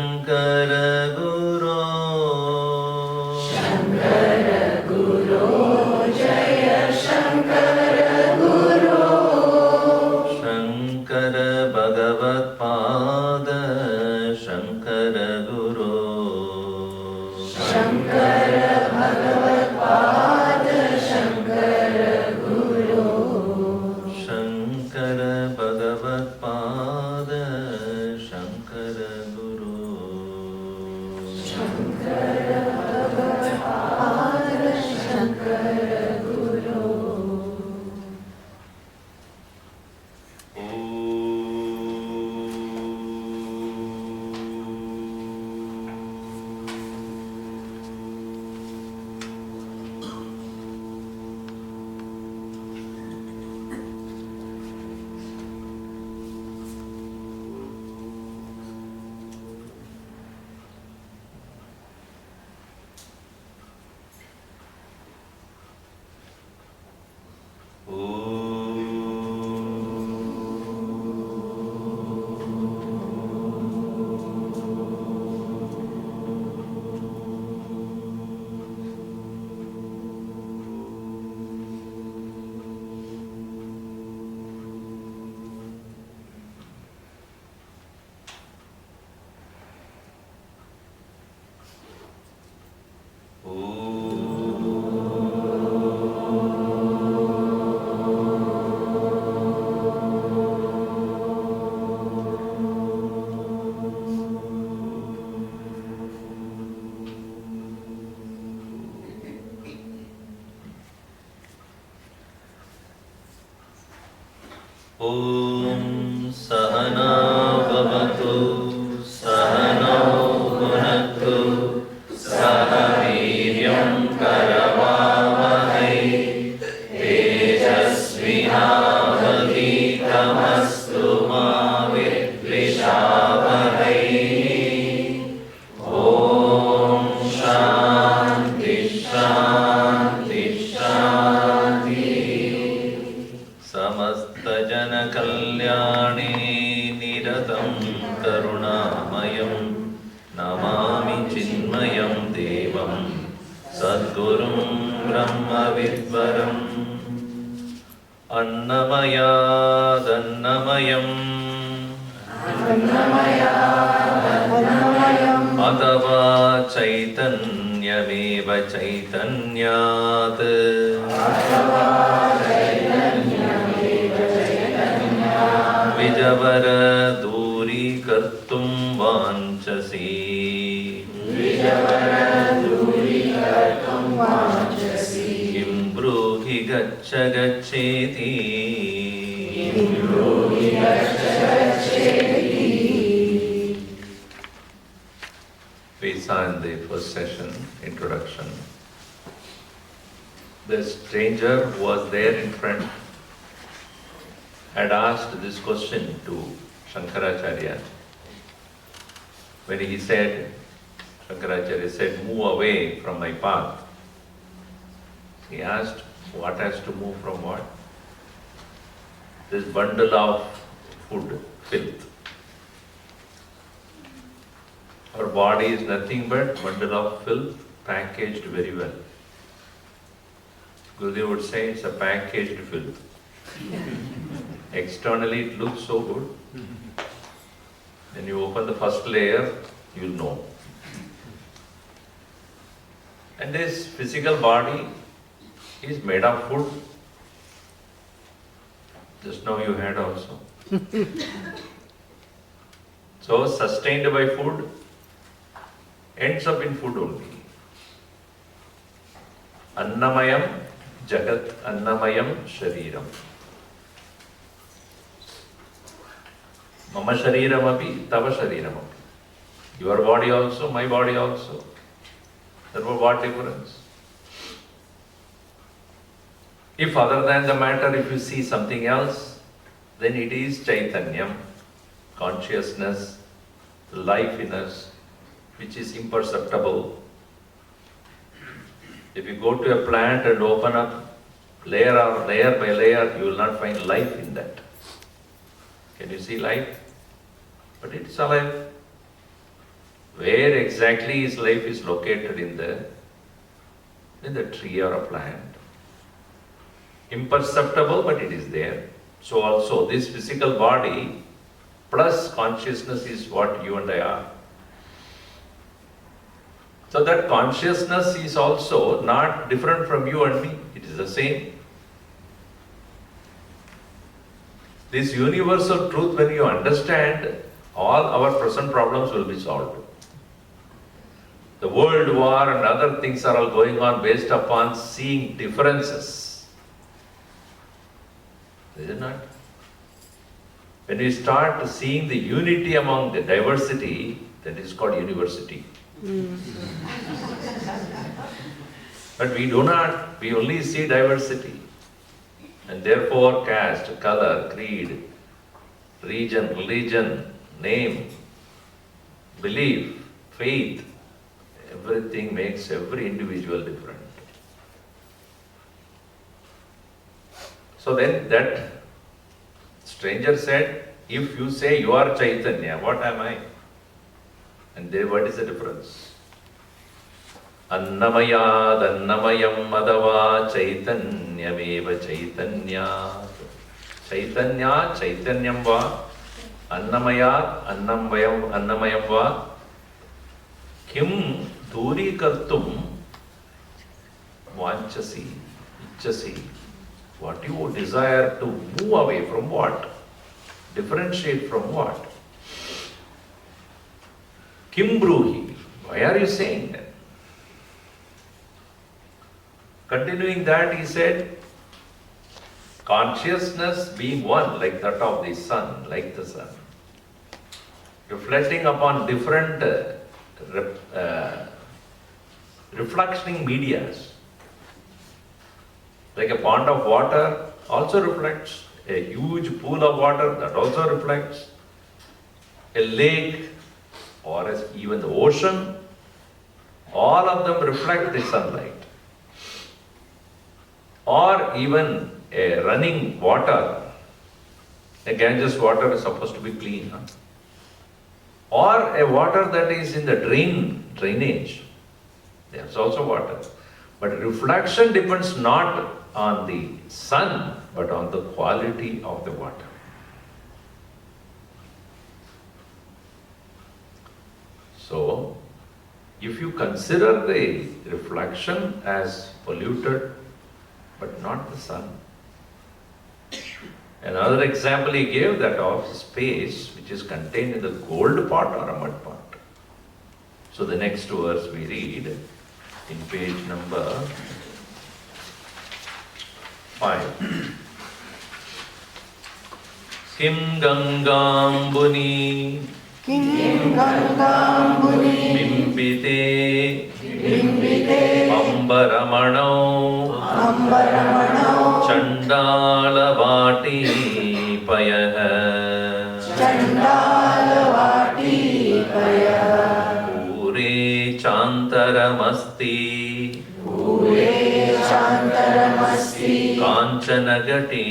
Shankara Guru. Shankara Guru, Jaya Shankara Guru. Shankara Bhagavat Pada Shankara Guru. Shankara Bhagavat Pada Shankara Guru. Shankara Bhagavat Pada Shankara Guru. Shankara Bhagavat Pada Shankara Guru. Om Sahana Bhavatu Sahano Bhunaktu Saha Viryam Karavavahai Tejasvinavadhitamastu ma Vidvishavahai. Om Shanti Shanti Shanti. Samasta Jana Kalyani Niratam Karunamayam Namami Chinmayam Devam Sadgurum Brahma Vidvaram Annamayad Annamayam Adava Chaitanyameva Chaitanyat Vijavara Duri Kartum Vanchasi Kim Bruhi Gaccha Gaccheti. We saw in the first session, introduction, the stranger who was there in front had asked this question to Shankaracharya. When he said, Shankaracharya said, move away from my path. He asked, what has to move from what? This bundle of food, filth. Our body is nothing but bundle of filth packaged very well. Gurudev would say it's a packaged filth. Externally it looks so good. When you open the first layer, you'll know. And this physical body is made of food. Just now you had also. So sustained by food, ends up in food only. Annamayam Jagat Annamayam Shariram. Mama Shariram api Tava Shariram api. Your body also, my body also. Therefore, what difference? If other than the matter, if you see something else, then it is Chaitanyam, consciousness, life in us, which is imperceptible. If you go to a plant and open up layer by layer, you will not find life in that. Can you see life? But it's alive. where exactly his life is located in the tree or a plant. Imperceptible, but it is there. So also this physical body plus consciousness is what you and I are. So that consciousness is also not different from you and me. It is the same. This universal truth, when you understand, all our present problems will be solved. The world war and other things are all going on based upon seeing differences. Is it not? When we start seeing the unity among the diversity, that is called university. But we do not, we only see diversity. And therefore caste, color, creed, region, religion, name, belief, faith, everything makes every individual different. So then that stranger said, if you say you are Chaitanya, what am I? And there, what is the difference? Annamayad annamayam madava chaitanyameva chaitanyat. Chaitanya chaitanyam va, annamayad annamayam va, kim duri kartum vanchasi, ichasi. What you desire to move away from what? Differentiate from what? Kim bruhi? Why are you saying that? Continuing that, he said, consciousness being one, like that of the sun, like the sun, reflecting upon different reflecting medias. Like a pond of water also reflects, a huge pool of water that also reflects, a lake or even the ocean, all of them reflect the sunlight. Or even a running water, a Ganges water is supposed to be clean. Huh? Or a water that is in the drainage, there's also water. But reflection depends not on the sun, but on the quality of the water. So, if you consider the reflection as polluted, but not the sun. Another example he gave, that of space which is contained in the gold pot or a mud pot. So the next verse we read in page number 5. Kim Gangambuni Bimbite Ambaramanau Chandalavati Payah Pure Chantaramasti Kanchanagati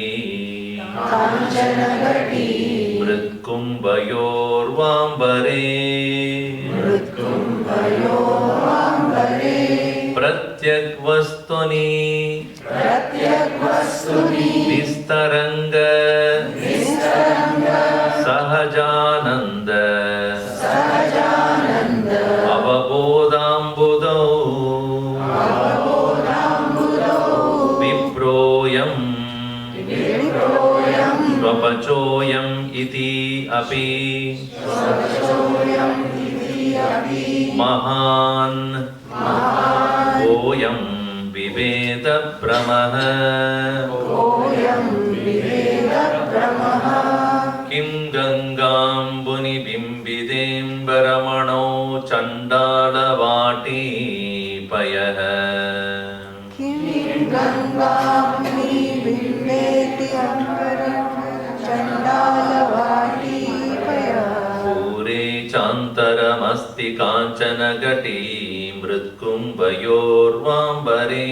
Mritkumbayorvambare Pratyakvastuni Vistaranga Sahajananda Avabodambudau Viproyam Swapachoyam iti api Mahan Oyam Viveda Brahmaha Kim Gangambuni Bimbidembaramano Chandalavati Payah Pure Chantaramasti Kanchanagati Mritkumbayorvambare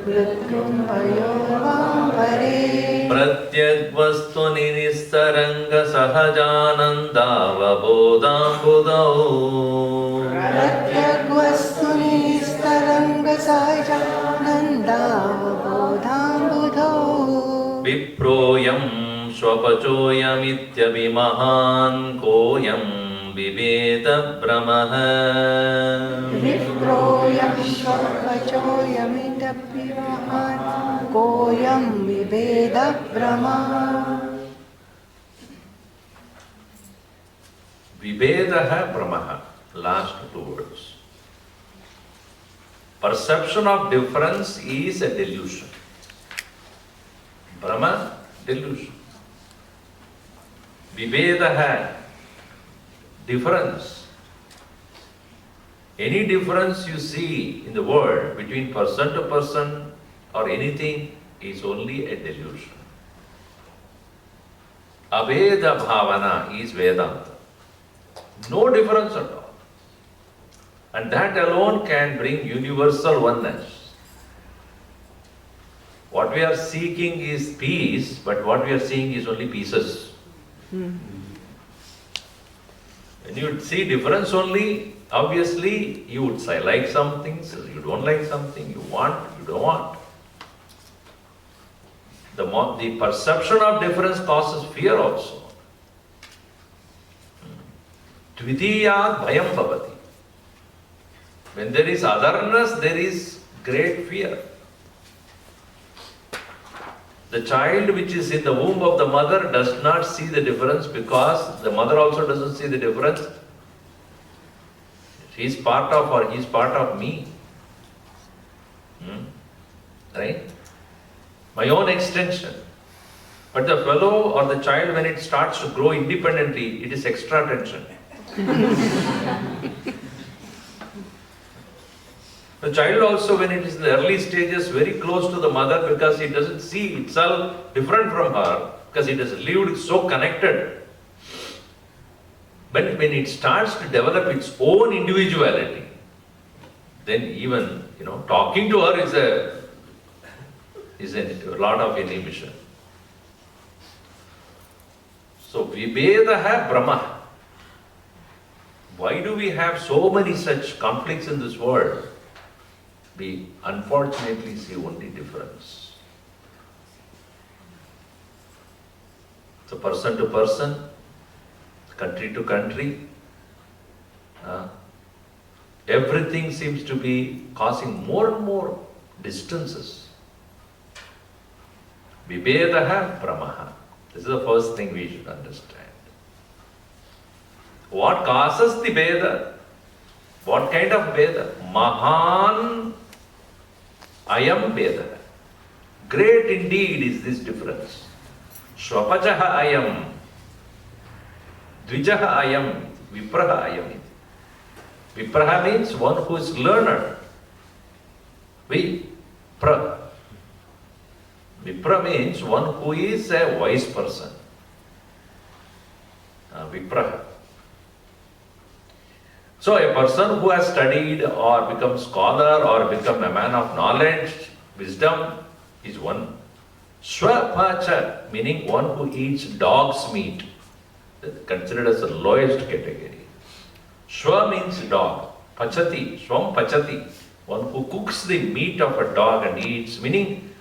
Mrityum Bhayovam Pare. Pratyagvastu Nistaranga Sahajanandava Bodhambudau. Pratyagvastu Nistaranga Sahajanandava Bodhambudau. Viproyam Swapachoyamityabhimahan Koyam Viveda Brahmaha. Viproyam Shvapachoyamitapivahan Koyam Viveda Brahma. Vivedaha Brahmaha. Last two words. Perception of difference is a delusion. Brahma, delusion. Vivedaha, difference. Any difference you see in the world between person to person or anything is only a delusion. Aveda Bhavana is Vedanta. No difference at all. And that alone can bring universal oneness. What we are seeking is peace, but what we are seeing is only pieces. When you see difference only, obviously you would say like some things, you don't like something, you want, you don't want. The perception of difference causes fear also. Dvitiyat bhayam bhavati. When there is otherness, there is great fear. The child which is in the womb of the mother does not see the difference because the mother also doesn't see the difference. She is part of or he is part of me. Right? My own extension. But the fellow or the child, when it starts to grow independently, it is extra tension. The child also, when it is in the early stages, very close to the mother because it doesn't see itself different from her, because it has lived so connected. But when it starts to develop its own individuality, then even, talking to her is a lot of inhibition. So, Vivedaha Brahma. Why do we have so many such conflicts in this world? We unfortunately see only difference. So person to person, country to country, everything seems to be causing more and more distances. Vivedaha Brahmaha. This is the first thing we should understand. What causes the Veda? What kind of Veda? Mahan Ayam Veda. Great indeed is this difference. Shvapachaha Ayam, Dvijaha Ayam, Vipraha Ayam. Vipraha means one who is learned. Vipra. Vipra means one who is a wise person. Vipraha. So a person who has studied or become scholar or become a man of knowledge, wisdom is one. Swapacha, meaning one who eats dog's meat, considered as the lowest category. Shwa means dog. Pachati, swam pachati, one who cooks the meat of a dog and eats, meaning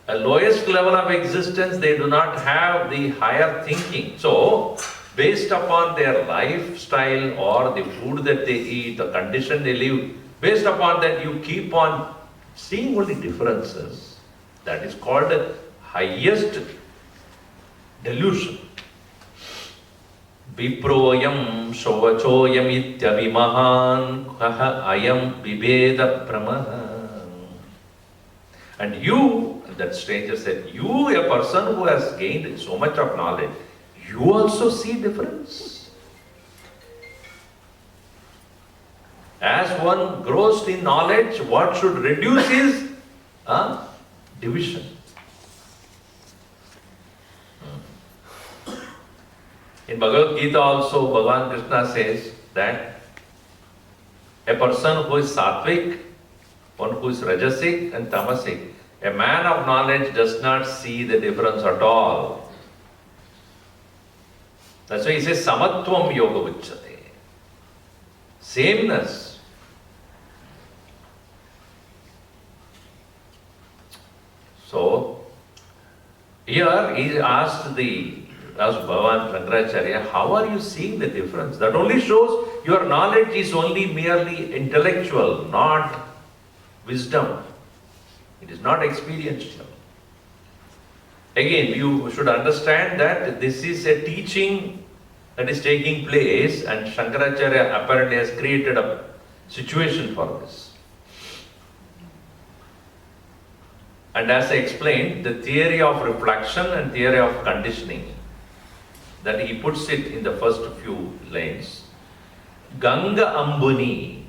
a lowest level of existence, they do not have the higher thinking. So, based upon their lifestyle or the food that they eat, the condition they live, based upon that you keep on seeing only differences. That is called the highest delusion. Viproyam shovachoyam ityabhimahan kaha ayam viveda brahmaha. And you, that stranger said, you, a person who has gained so much of knowledge, you also see difference. As one grows in knowledge, what should reduce is division. In Bhagavad Gita also, Bhagavan Krishna says that a person who is sattvic, one who is rajasic and tamasic, A man of knowledge does not see the difference at all. That's why he says samatvam yoga uchyate. Sameness. So, here he asked Bhagavan Shankaracharya, how are you seeing the difference? That only shows your knowledge is only merely intellectual, not wisdom. It is not experiential. Again, you should understand that this is a teaching that is taking place, and Shankaracharya apparently has created a situation for this. And as I explained, the theory of reflection and theory of conditioning, that he puts it in the first few lines. Ganga Ambuni,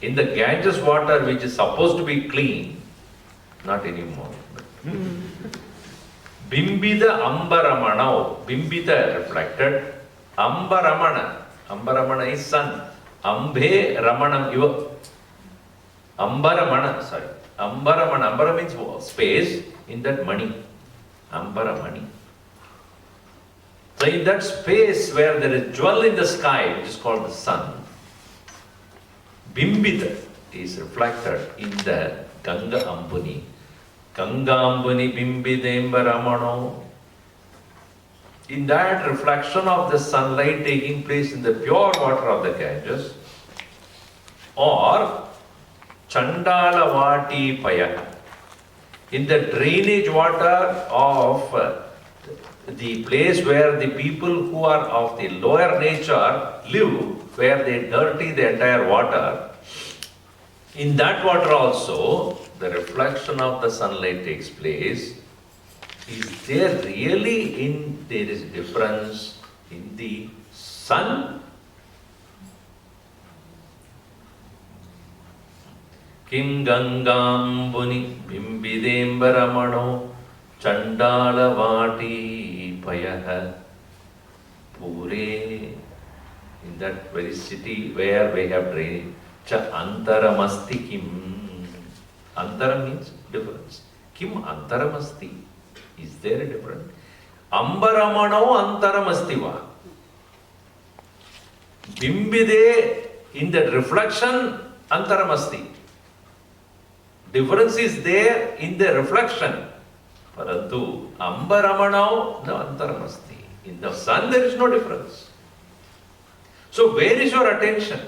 in the Ganges water which is supposed to be clean, not anymore. Bimbida Ambaramanao, Bimbida reflected, Ambaramana is sun, Ambe Ramanam, Ambara means space in that mani, Ambaramani. So in that space where there is jewel in the sky, which is called the sun, Bimbita is reflected in the Ganga Ambuni. Ganga Ambuni Bimbidemba Ramano. In that reflection of the sunlight taking place in the pure water of the Ganges, or Chandala Vati Paya, in the drainage water of the place where the people who are of the lower nature live, where they dirty the entire water, in that water also the reflection of the sunlight takes place. Is there really there is a difference in the sun? Kim Gangambuni Bimbidembaramano Chandala Vati Payaha Pure. In that very city where we have drained, Cha Antaramasti Kim. Antara means difference. Kim Antaramasti. Is there a difference? Ambaramano Antaramastiva. Bimbide, in that reflection, Antaramasti. Difference is there in the reflection. Parantu Ambaramanao, no Antaramasti. In the sun there is no difference. So where is your attention?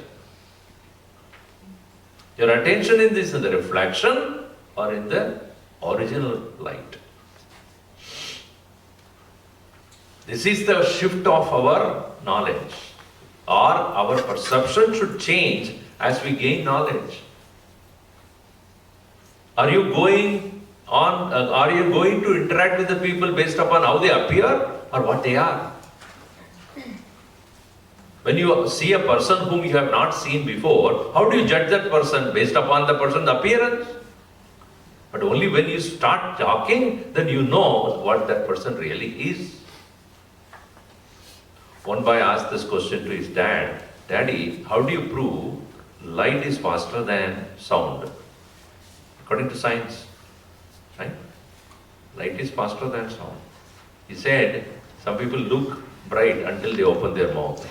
Your attention in this, in the reflection or in the original light? This is the shift of our knowledge, or our perception should change as we gain knowledge. Are you going to interact with the people based upon how they appear or what they are? When you see a person whom you have not seen before, how do you judge that person? Based upon the person's appearance? But only when you start talking, then you know what that person really is. One boy asked this question to his dad, Daddy, how do you prove light is faster than sound? According to science, right? Light is faster than sound. He said, some people look bright until they open their mouth.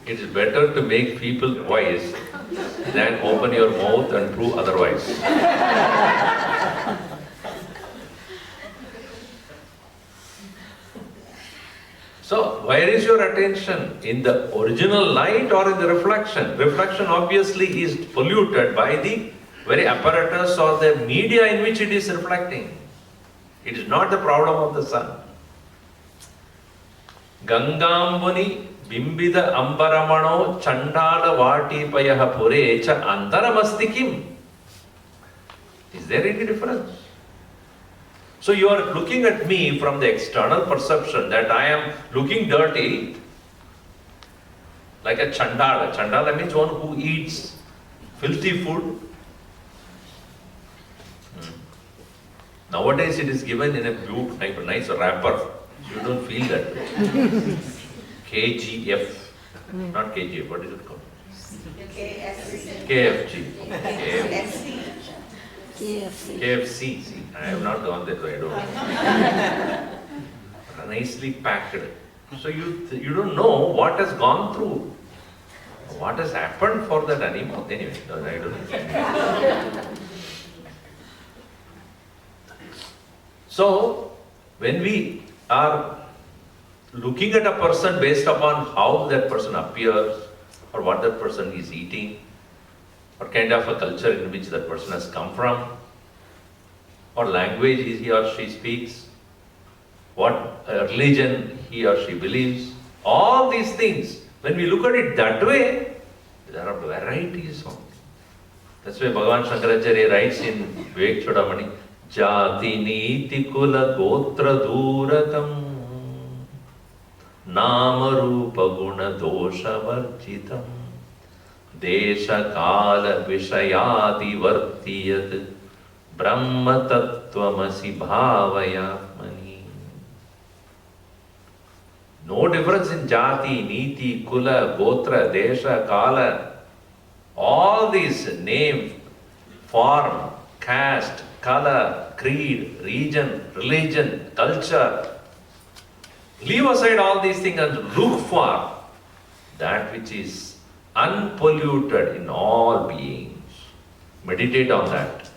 It is better to make people wise than open your mouth and prove otherwise. So, where is your attention? In the original light or in the reflection? Reflection obviously is polluted by the very apparatus or the media in which it is reflecting. It is not the problem of the sun. Gangambuni Bimbida Ambaramano Chandala Vati Payaha Pure Cha Antaramasti Kim. Is there any difference? So you are looking at me from the external perception that I am looking dirty like a Chandala. Chandala means one who eats filthy food. Nowadays it is given in a nice wrapper. You don't feel that. KGF, not KGF, what is it called? KFC. KFG. KFC. KFC. See, I have not gone there, so I don't know. Nicely packed. So you don't know what has gone through, what has happened for that animal. Anyway, no, I don't know. So, when we are looking at a person based upon how that person appears, or what that person is eating, what kind of a culture in which that person has come from, or language he or she speaks, what religion he or she believes, all these things, when we look at it that way, there are varieties of it. That's why Bhagavan Shankaracharya writes in Vivek Chodamani, Jati Niti Kula Gotra Durakam Nama Rupa Guna Dosha Varjitam Desha Kala Vishayati Vartiyat Brahma Tattvamasi Bhavayatmani. No difference in Jati, Niti, Kula, Gotra, Desha, Kala. All these name, form, caste, color, creed, region, religion, culture. Leave aside all these things and look for that which is unpolluted in all beings. Meditate on that.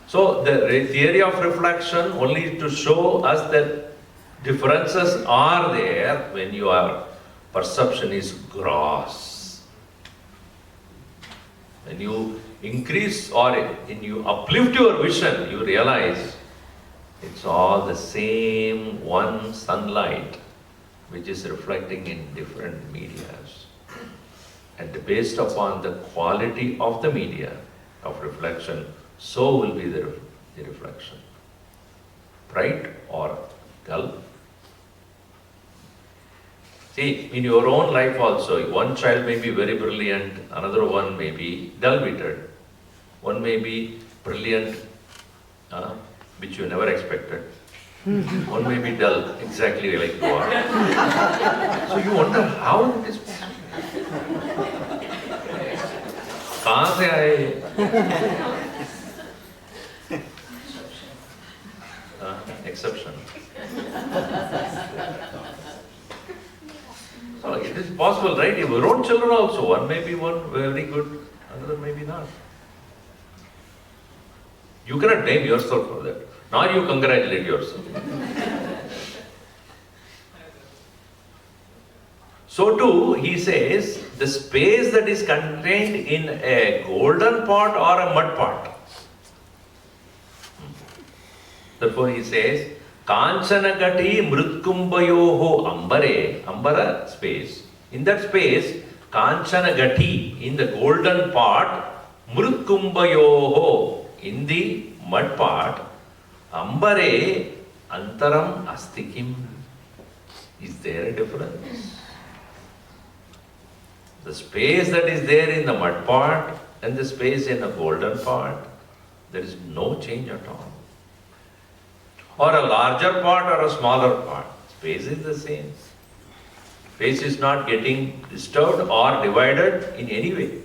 So the theory of reflection only to show us that differences are there when your perception is gross. When you increase or when you uplift your vision, you realize it's all the same one sunlight which is reflecting in different medias. And based upon the quality of the media of reflection, so will be the reflection. Bright or dull. See, in your own life also, one child may be very brilliant, another one may be dull-witted. One may be brilliant, which you never expected. One may be dull, exactly like you are. So you wonder how it is possible. कहाँ से आए? Exception. So it is possible, right? Your own children also, one may be one very good, another may be not. You cannot blame yourself for that. Nor you congratulate yourself. So too, he says, the space that is contained in a golden pot or a mud pot. Therefore he says, Kanchanagati Mritkumbayoho Ambare, Ambara space. In that space, Kanchanagati, in the golden pot, Mritkumbayoho, in the mud pot, Ambare Antaram Astikim. Is there a difference? The space that is there in the mud pot and the space in the golden pot, there is no change at all. Or a larger pot or a smaller pot, space is the same. Space is not getting disturbed or divided in any way.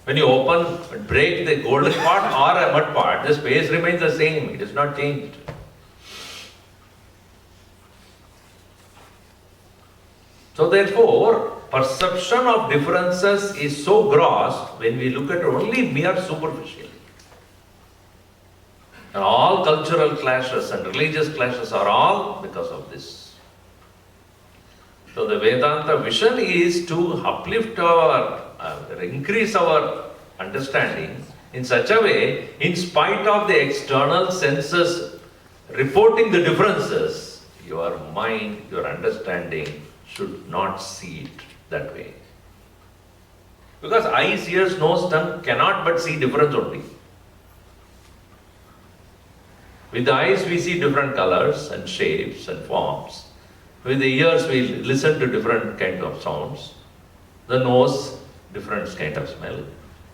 When you open and break the golden pot or a mud pot, the space remains the same, it is not changed. So therefore, perception of differences is so gross when we look at only mere superficially. And all cultural clashes and religious clashes are all because of this. So the Vedanta vision is to uplift our, increase our understanding in such a way, in spite of the external senses reporting the differences, your mind, your understanding should not see it that way. Because eyes, ears, nose, tongue cannot but see difference only. With the eyes we see different colors and shapes and forms. With the ears we listen to different kind of sounds. The nose, different kind of smell.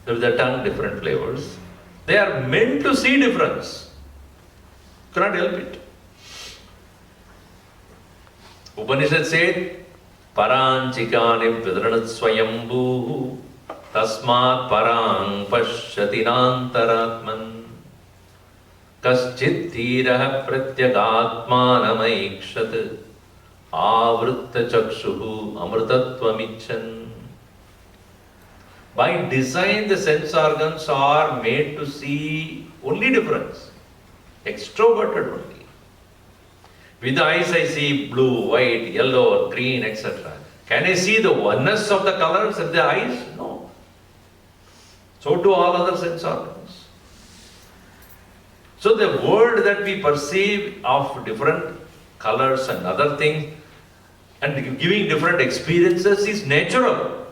With the tongue, different flavors. They are meant to see difference. Cannot help it. Upanishad said, Paranchikani vidranat swayambhu tasmat parang pashyati nantaratman kaschit dhiraha pratyagatmanamaikshat avritta chakshuhu amritatvamichan. By design, the sense organs are made to see only difference, extroverted only. With the eyes I see blue, white, yellow, green, etc. Can I see the oneness of the colors in the eyes? No. So do all other sense organs. So the world that we perceive of different colors and other things and giving different experiences is natural.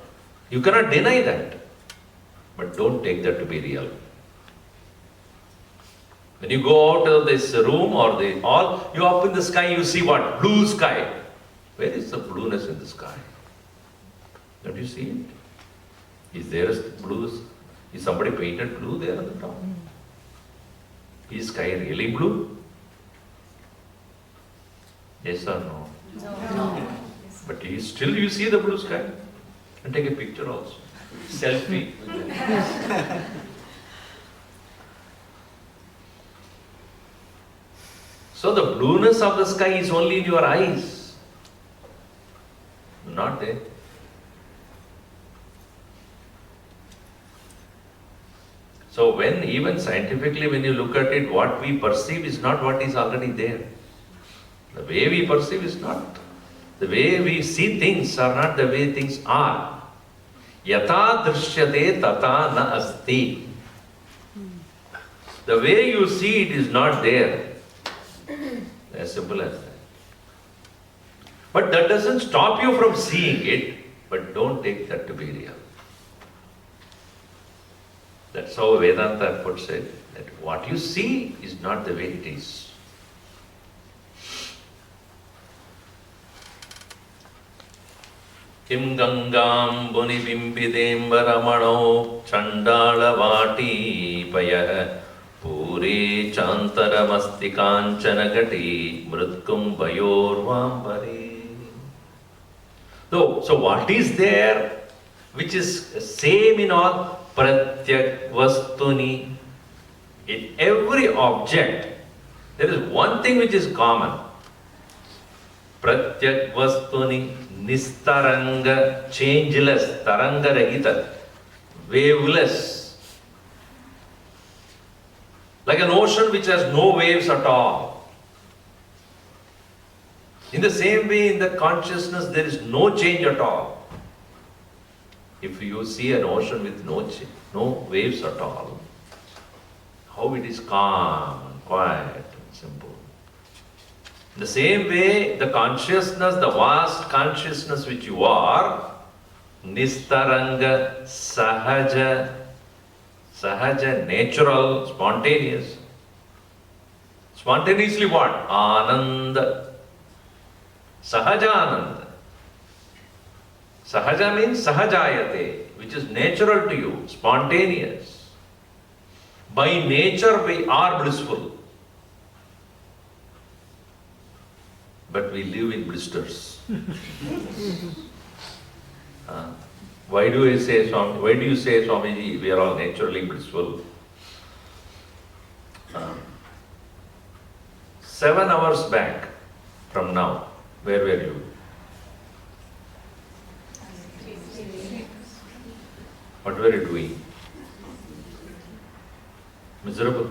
You cannot deny that. But don't take that to be real. When you go out of this room or the hall, you up in the sky, you see what? Blue sky. Where is the blueness in the sky? Don't you see it? Is there a blue? Is somebody painted blue there on the top? Is sky really blue? Yes or no? No. But still you see the blue sky. And take a picture also. Selfie. So the blueness of the sky is only in your eyes. Not there. So when even scientifically when you look at it, what we perceive is not what is already there. The way we perceive is not. The way we see things are not the way things are. Yata drishyate tata na asti. The way you see it is not there. As simple as that. But that doesn't stop you from seeing it, but don't take that to be real. That's how Vedanta puts it, that what you see is not the way it is. Kim Gangam Buni Bimbidembaramano Chandala Vati Paya Puri Chantaramasti Kanchanagati Mrutkum Bayor Vambari. So what is there which is same in all? Pratyak Vastuni. In every object, there is one thing which is common. Pratyak Vastuni Nistaranga, changeless, Taranga Rahita, waveless. Like an ocean which has no waves at all. In the same way, in the consciousness, there is no change at all. If you see an ocean with no waves at all, how it is calm and quiet and simple. In the same way, the consciousness, the vast consciousness which you are, Nistaranga, Sahaja, natural, spontaneous. Spontaneously what? Ananda. Sahaja Ananda. Sahaja means Sahajayate, which is natural to you, spontaneous. By nature we are blissful. But we live in blisters. Why do you say, Swamiji, we are all naturally blissful? 7 hours back from now, where were you? What were you doing? Miserable,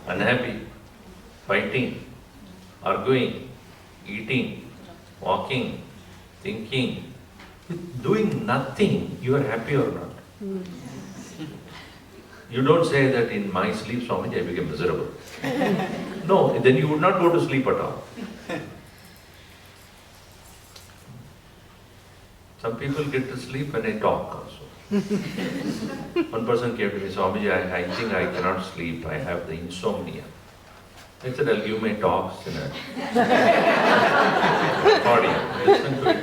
unhappy, fighting, arguing, eating, walking, thinking. With doing nothing, you are happy or not? You don't say that in my sleep, Swamiji, I became miserable. No, then you would not go to sleep at all. Some people get to sleep when I talk also. One person came to me, Swamiji, I think I cannot sleep, I have the insomnia. I said, I'll give my talks in a recording. Listen to it.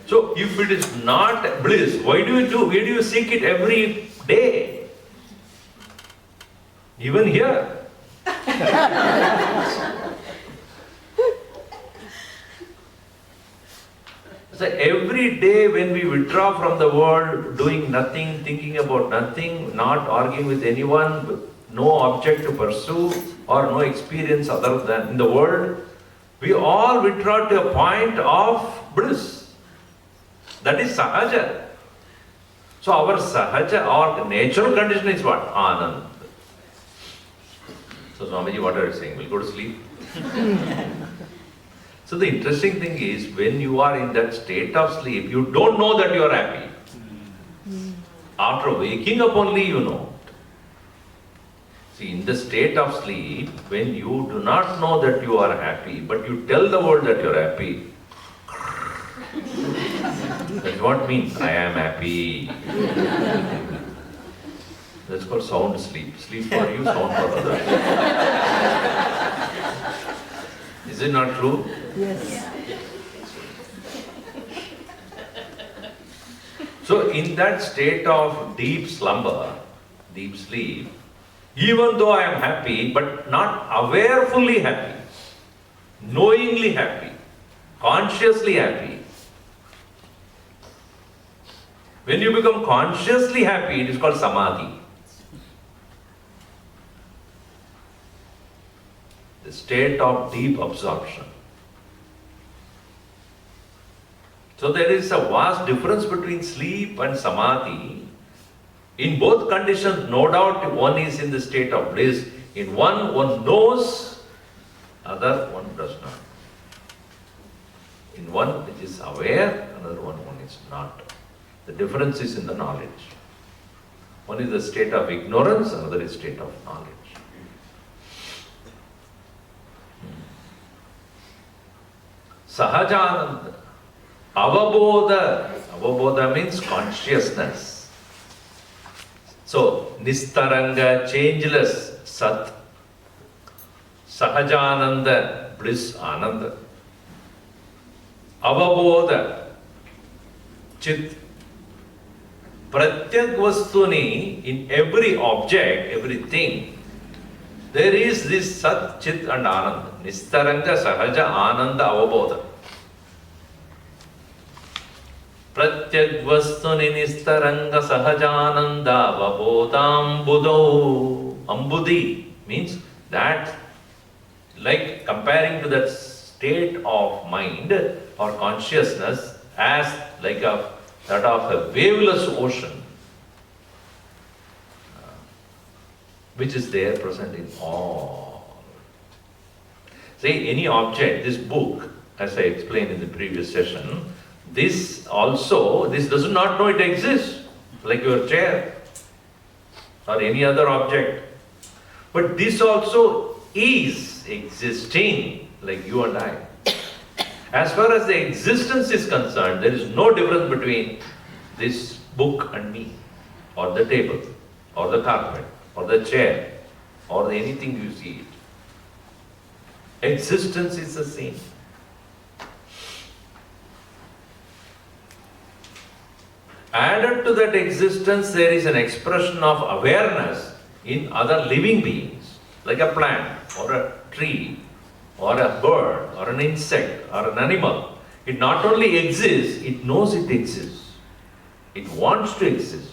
So, if it is not bliss, why do you seek it every day? Even here. So every day when we withdraw from the world, doing nothing, thinking about nothing, not arguing with anyone, no object to pursue or no experience other than in the world, we all withdraw to a point of bliss. That is sahaja. So our sahaja or natural condition is what? Anand. So Swamiji, what are you saying? We'll go to sleep? So the interesting thing is, when you are in that state of sleep, you don't know that you are happy. After waking up only you know. See, in the state of sleep, when you do not know that you are happy, but you tell the world that you are happy, that's what means, I am happy. That's called sound sleep. Sleep for you, sound for others. Is it not true? Yes. So in that state of deep slumber, deep sleep, even though I am happy, but not awarefully happy, knowingly happy, consciously happy. When you become consciously happy, it is called samadhi. The state of deep absorption. So there is a vast difference between sleep and samadhi. In both conditions, no doubt one is in the state of bliss. In one knows, other one does not. In one it is aware, another one is not. The difference is in the knowledge. One is the state of ignorance, another is state of knowledge. Sahajananda. Avabodha means consciousness. So, Nistaranga, changeless, Sat. Sahajananda, bliss, Ananda. Avabodha, Chit. Pratyak Vastuni, in every object, everything, there is this Sat, Chit and Ananda. Nistaranga, Sahaja, Ananda, Avabodha. Pratyak Vastuni Nistaranga Sahajananda Avabodham Buddho. Ambudhi means that, like comparing to that state of mind or consciousness as like that of a waveless ocean, which is there present in all. Say any object, this book, as I explained in the previous session, this does not know it exists, like your chair or any other object. But this also is existing, like you and I. As far as the existence is concerned, there is no difference between this book and me, or the table, or the carpet, or the chair, or anything you see it. Existence is the same. Added to that existence, there is an expression of awareness in other living beings, like a plant, or a tree, or a bird, or an insect, or an animal. It not only exists, it knows it exists. It wants to exist.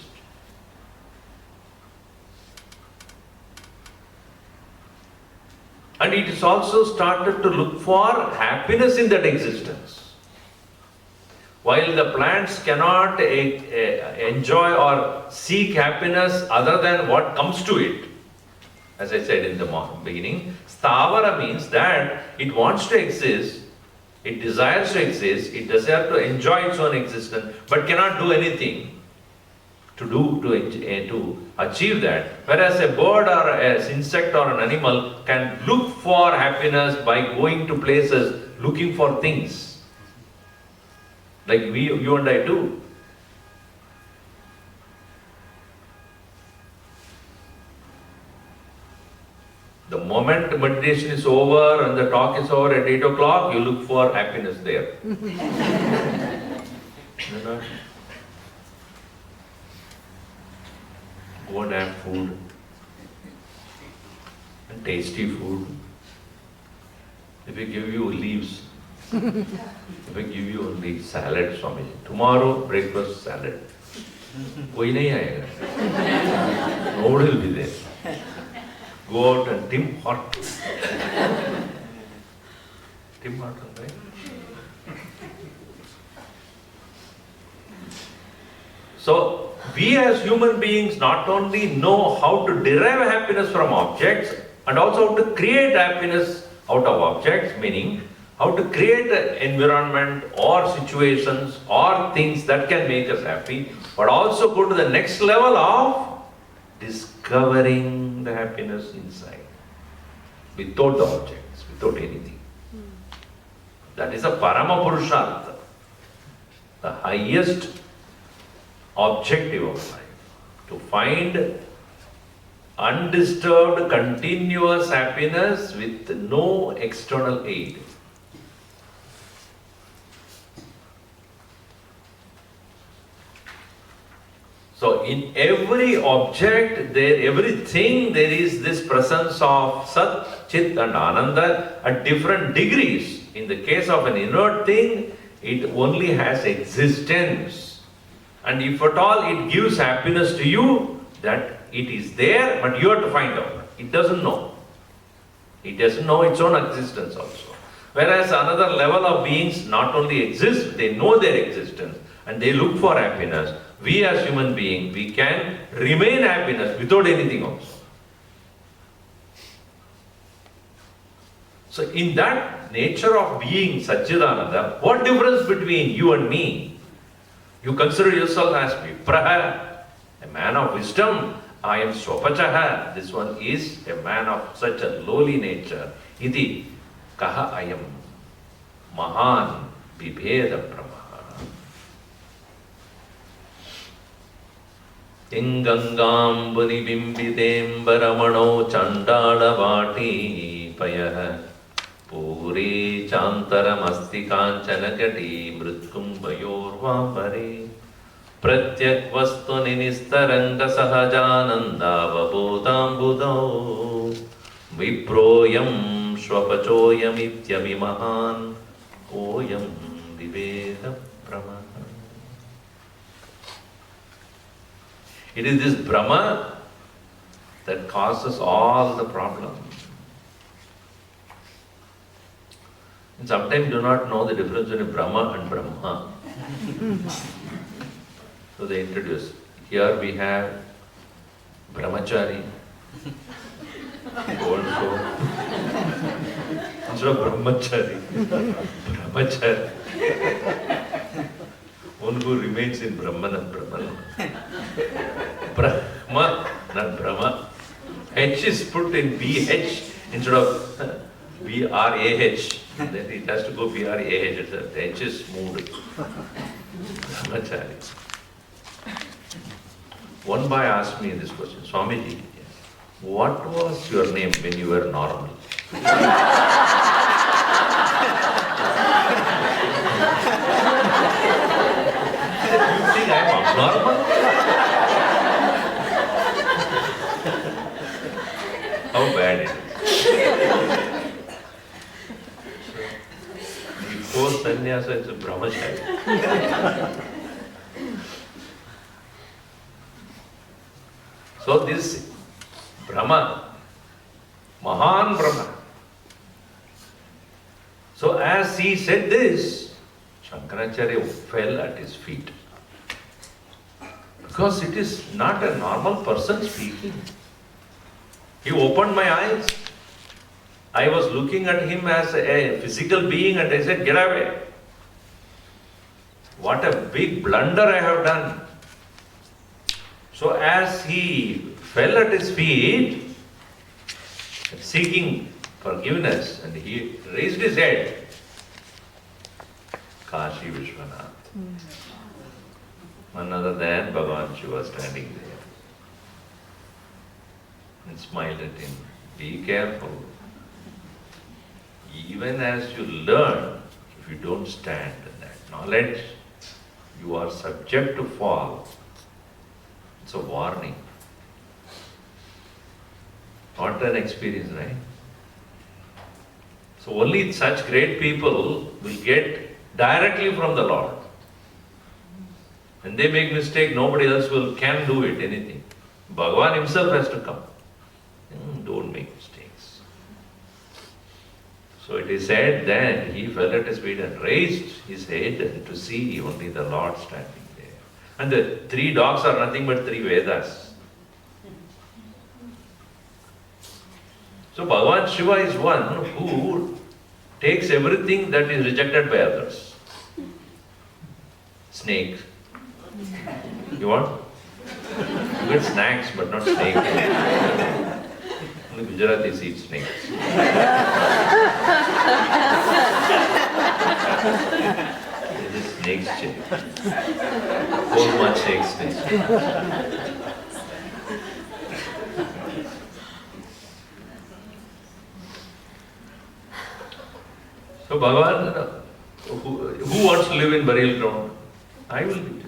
And it is also started to look for happiness in that existence. While the plants cannot enjoy or seek happiness other than what comes to it, as I said in the beginning, Stavara means that it wants to exist, it desires to exist, it desires to enjoy its own existence, but cannot do anything to achieve that. Whereas a bird or an insect or an animal can look for happiness by going to places, looking for things. Like you and I do. The moment meditation is over and the talk is over at 8 o'clock, you look for happiness there. Go and have food. tasty food, if I give you leaves, if I give you only salad, Swamiji, tomorrow breakfast salad, koi nahi aayega. Nobody will be there. Go out and Tim Hortons. Tim Hortons, right? So, we as human beings not only know how to derive happiness from objects and also how to create happiness out of objects, meaning how to create an environment or situations or things that can make us happy, but also go to the next level of discovering the happiness inside, without the objects, without anything. That is a Parama Purushartha, the highest objective of life, to find undisturbed, continuous happiness with no external aid. So in every object, everything, there is this presence of Sat, Chit and Ananda at different degrees. In the case of an inert thing, it only has existence. And if at all it gives happiness to you, that it is there, but you have to find out. It doesn't know. It doesn't know its own existence also. Whereas another level of beings not only exist, they know their existence and they look for happiness. We as human beings, we can remain happiness without anything also. So in that nature of being Satchidananda, what difference between you and me? You consider yourself as Vipraha, a man of wisdom. I am Swapachaha. This one is a man of such a lowly nature. Iti kaha ayam mahan vibheda brahma. Ingangambuni bimbidembaramano chandala vati payah puri chantaram asti kanchanakati mritkumbayorvambare pratyak vastu ninistaranga sahajananda vabodambudo viproyam shvapachoyam ityamimahan oyam viveda brahma. It is this Brahma that causes all the problems. And sometimes you do not know the difference between Brahma and Brahma. So they introduce. Here we have Brahmachari, old soul. Instead of Brahmachari, Brahmachari. One who remains in Brahman and Brahman. Brahma, not Brahma. H is put in BH instead of BRAH. Then it has to go BRAH. The H is moved. Brahmachari. One boy asked me this question, Swamiji, what was your name when you were normal? You think I am abnormal? How bad it is. Before sannyasa, it's a brahmachari. So this Brahma, Mahan Brahma. So as he said this, Shankaracharya fell at his feet. Because it is not a normal person speaking. He opened my eyes. I was looking at him as a physical being and I said, get away. What a big blunder I have done. So as he fell at his feet, seeking forgiveness, and he raised his head, Kashi Vishwanath. None other than Bhagavan Shiva standing there and smiled at him. Be careful. Even as you learn, if you don't stand in that knowledge, you are subject to fall. It's a warning. What an experience, right? So only such great people will get directly from the Lord. When they make mistake, nobody else can do it, anything. Bhagavan himself has to come. Don't make mistakes. So it is said that he fell at his feet and raised his head to see only the Lord standing there. And the 3 dogs are nothing but 3 Vedas. So Bhagavan Shiva is one who takes everything that is rejected by others. Snake. You want? You get snacks but not snake. Only Gujaratis eat snakes. It is snake's chili. So much snakes. So Bhagavan, who wants to live in burial ground? I will do it.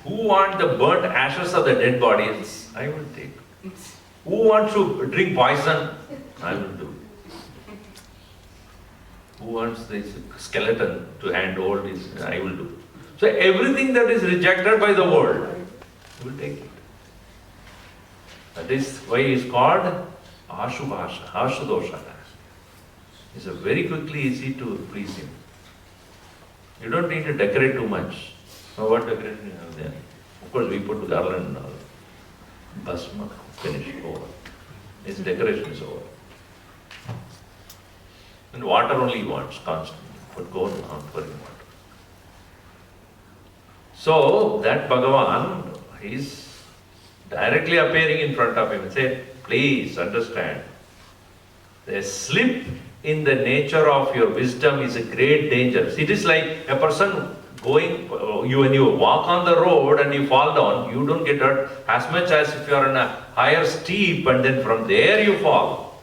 Who want the burnt ashes of the dead bodies? I will take. Who wants to drink poison? I will do it. Who wants this skeleton to handhold this? I will do it. So everything that is rejected by the world, you will take it. That is why he is called Ashubhasha, Ashudosha. It's very quickly easy to please him. You don't need to decorate too much. Now what decoration you have there? Of course we put garland and all. Bhasma, finish, over. His decoration is over. And water only he wants, constantly. Put gold on for him water. So that Bhagavan is directly appearing in front of him and said, please understand, the slip in the nature of your wisdom is a great danger. It is like a person going, when you walk on the road and you fall down, you don't get hurt as much as if you are in a higher steep and then from there you fall.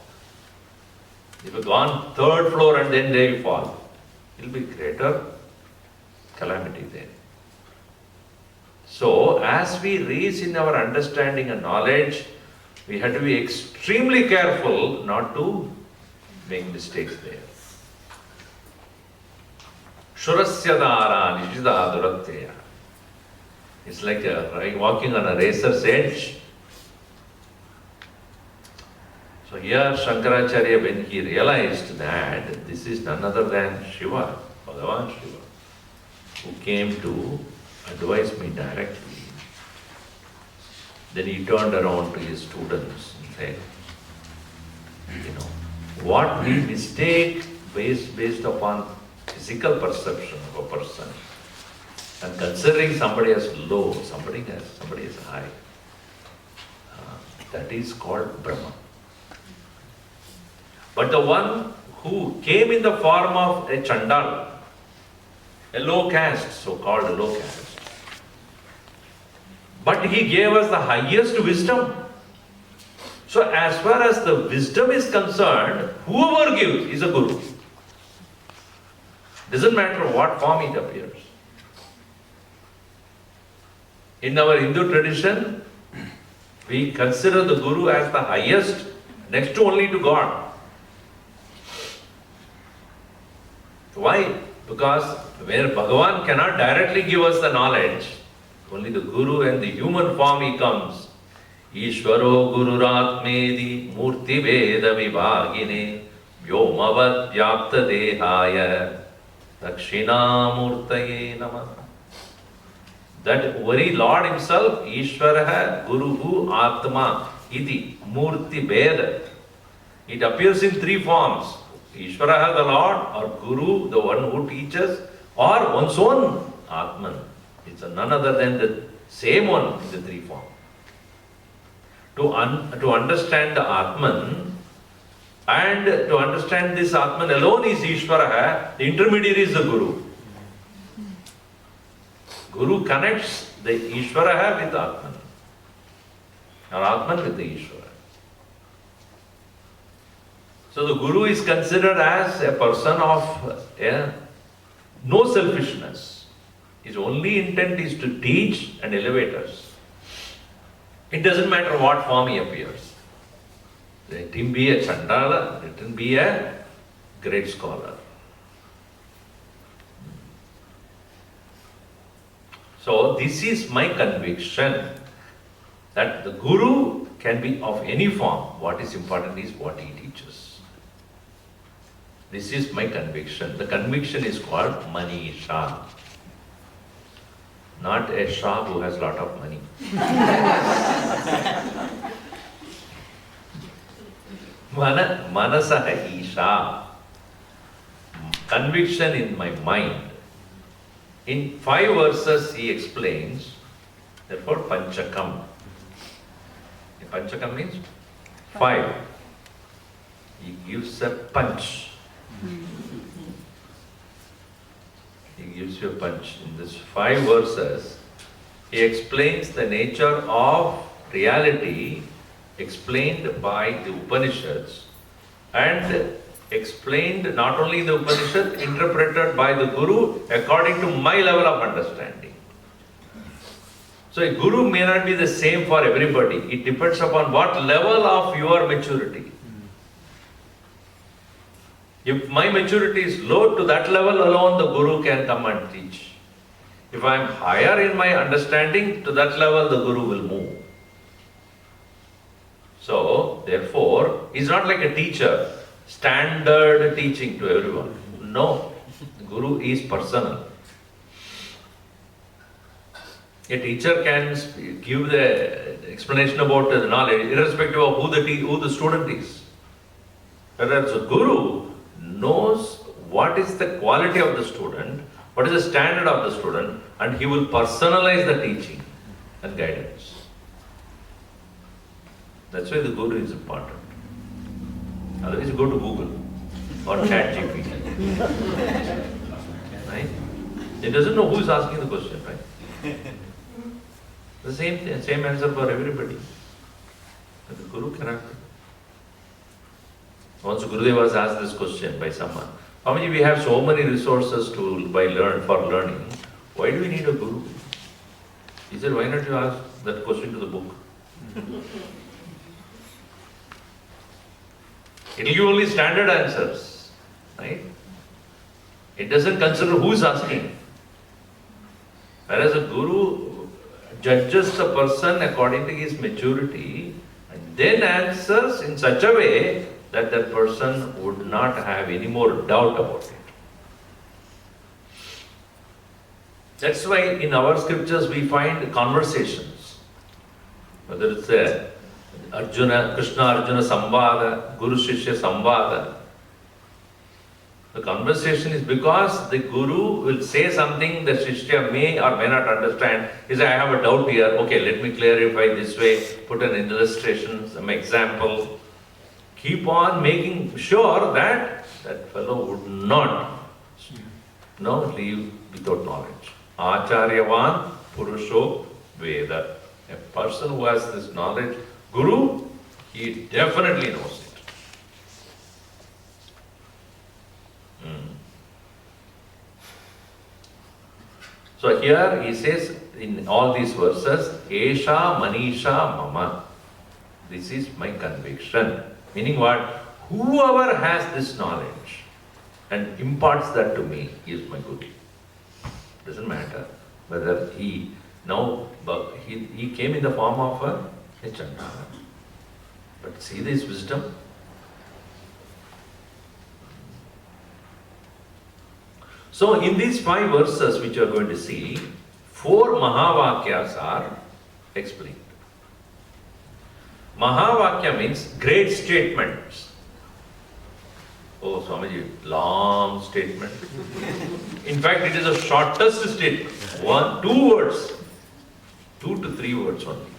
If you go on 3rd floor and then there you fall, it will be greater calamity there. So as we reach in our understanding and knowledge, we have to be extremely careful not to make mistakes there. Shurasya dara nishida duratteya. It's like walking on a razor's edge. So here Shankaracharya, when he realized that this is none other than Shiva, Bhagavan Shiva, who came to advise me directly, then he turned around to his students and said, what we mistake based upon physical perception of a person and considering somebody as low, somebody is high, that is called Brahma. But the one who came in the form of a Chandal, a low caste, so-called low caste, but he gave us the highest wisdom. So as far as the wisdom is concerned, whoever gives is a guru. Doesn't matter what form it appears. In our Hindu tradition, we consider the guru as the highest, next to only to God. Why? Because where Bhagavan cannot directly give us the knowledge, only the guru and the human form he comes. Ishvaro gururatmedi murti veda vibhagine vyomavad vyapta dehaya dakshinamurtaye namah. That very Lord himself, Ishvaraha Guruhu Atma iti murti veda. It appears in 3 forms. Ishvaraha, the Lord, or Guru, the one who teaches, or one's own Atman. It's none other than the same one in the 3 forms. To understand the Atman, and to understand this Atman alone is Ishvaraha, the intermediary is the Guru. Guru connects the Ishvaraha with Atman, or Atman with the Ishvara. So the Guru is considered as a person of no selfishness. His only intent is to teach and elevate us. It doesn't matter what form he appears. Let him be a Chandala, let him be a great scholar. So this is my conviction that the Guru can be of any form. What is important is what he teaches. This is my conviction. The conviction is called Maneesha. Not a Shah who has lot of money. Manasaha Isha. Conviction in my mind. In 5 verses he explains, therefore Panchakam. Panchakam means 5. He gives a punch. He gives you a punch. In this 5 verses, he explains the nature of reality explained by the Upanishads and explained not only the Upanishad, interpreted by the Guru according to my level of understanding. So a Guru may not be the same for everybody. It depends upon what level of your maturity. If my maturity is low, to that level alone the Guru can come and teach. If I am higher in my understanding, to that level the Guru will move. So, therefore, he is not like a teacher, standard teaching to everyone. No, the Guru is personal. A teacher can give the explanation about the knowledge irrespective of who the student is. Whereas the Guru knows what is the quality of the student, what is the standard of the student, and he will personalize the teaching and guidance. That's why the Guru is important. Otherwise you go to Google or ChatGPT. Right? He doesn't know who is asking the question, right? The same answer for everybody. But the Guru cannot. Once Gurudev was asked this question by someone, Swamiji, we have so many resources for learning. Why do we need a Guru? He said, why not you ask that question to the book? It will give only standard answers, right? It doesn't consider who is asking. Whereas a Guru judges the person according to his maturity and then answers in such a way that that person would not have any more doubt about it. That's why in our scriptures we find conversations. Whether it's a Krishna-Arjuna Samvada, Guru-Shishya Samvada. The conversation is because the Guru will say something the Shishya may or may not understand. He says, I have a doubt here. Okay, let me clarify this way. Put an illustration, some example. Keep on making sure that that fellow would not leave without knowledge. Acharyavan Purusho Veda. A person who has this knowledge, Guru, he definitely knows it. So here he says in all these verses, Esha Maneesha Mama. This is my conviction. Meaning what? Whoever has this knowledge and imparts that to me is my Guru. Doesn't matter whether he came in the form of a Chandala. But see this wisdom. So in these 5 verses which you are going to see, 4 Mahavakyas are explained. Mahavakya means great statements. Oh, Swamiji, long statement. In fact, it is the shortest statement. 2 words. 2 to 3 words only.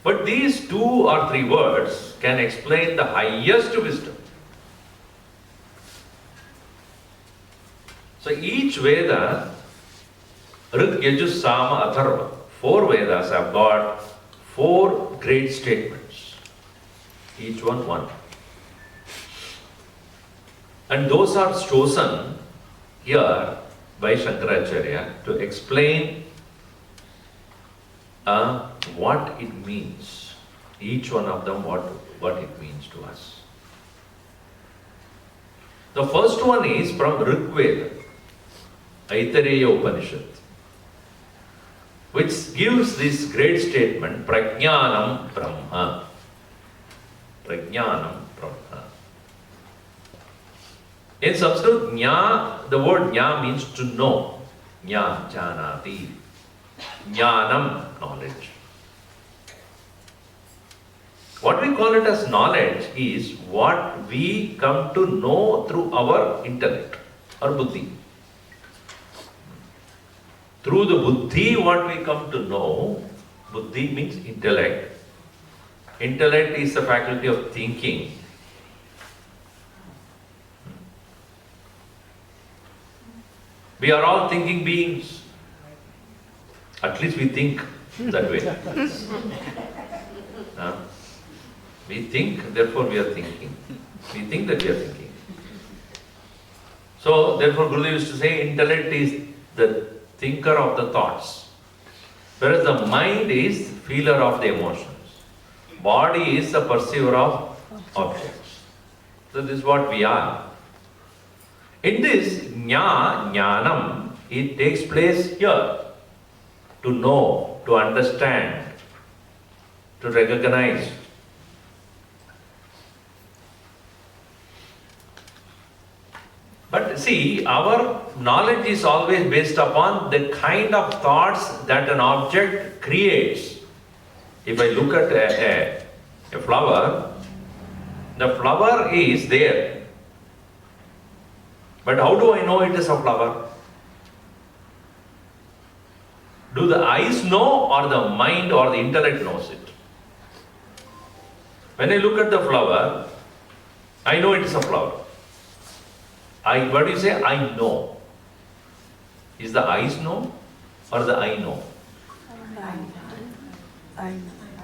But these 2 or 3 words can explain the highest wisdom. So each Veda, Rig, Yajus, Sama, Atharva, 4 Vedas have got 4 great statements. Each one. And those are chosen here by Shankaracharya to explain what it means. Each one of them, what it means to us. The first one is from Rig Veda, Aitareya Upanishad, which gives this great statement, Prajnanam Brahma. Prajnanam Brahma. In Sanskrit, Jna, the word Jna means to know. Jna, Janati. Jnanam, knowledge. What we call it as knowledge is what we come to know through our intellect or buddhi. Through the buddhi, what we come to know, buddhi means intellect. Intellect is the faculty of thinking. We are all thinking beings. At least we think that way. We think, therefore we are thinking. We think that we are thinking. So, therefore Gurudev used to say, intellect is the thinker of the thoughts, whereas the mind is feeler of the emotions. Body is the perceiver of objects. So this is what we are. In this jnanam, it takes place here. To know, to understand, to recognize. But see, our knowledge is always based upon the kind of thoughts that an object creates. If I look at a flower, the flower is there. But how do I know it is a flower? Do the eyes know, or the mind or the intellect knows it? When I look at the flower, I know it is a flower. What do you say? I know. Is the eyes know or the I know?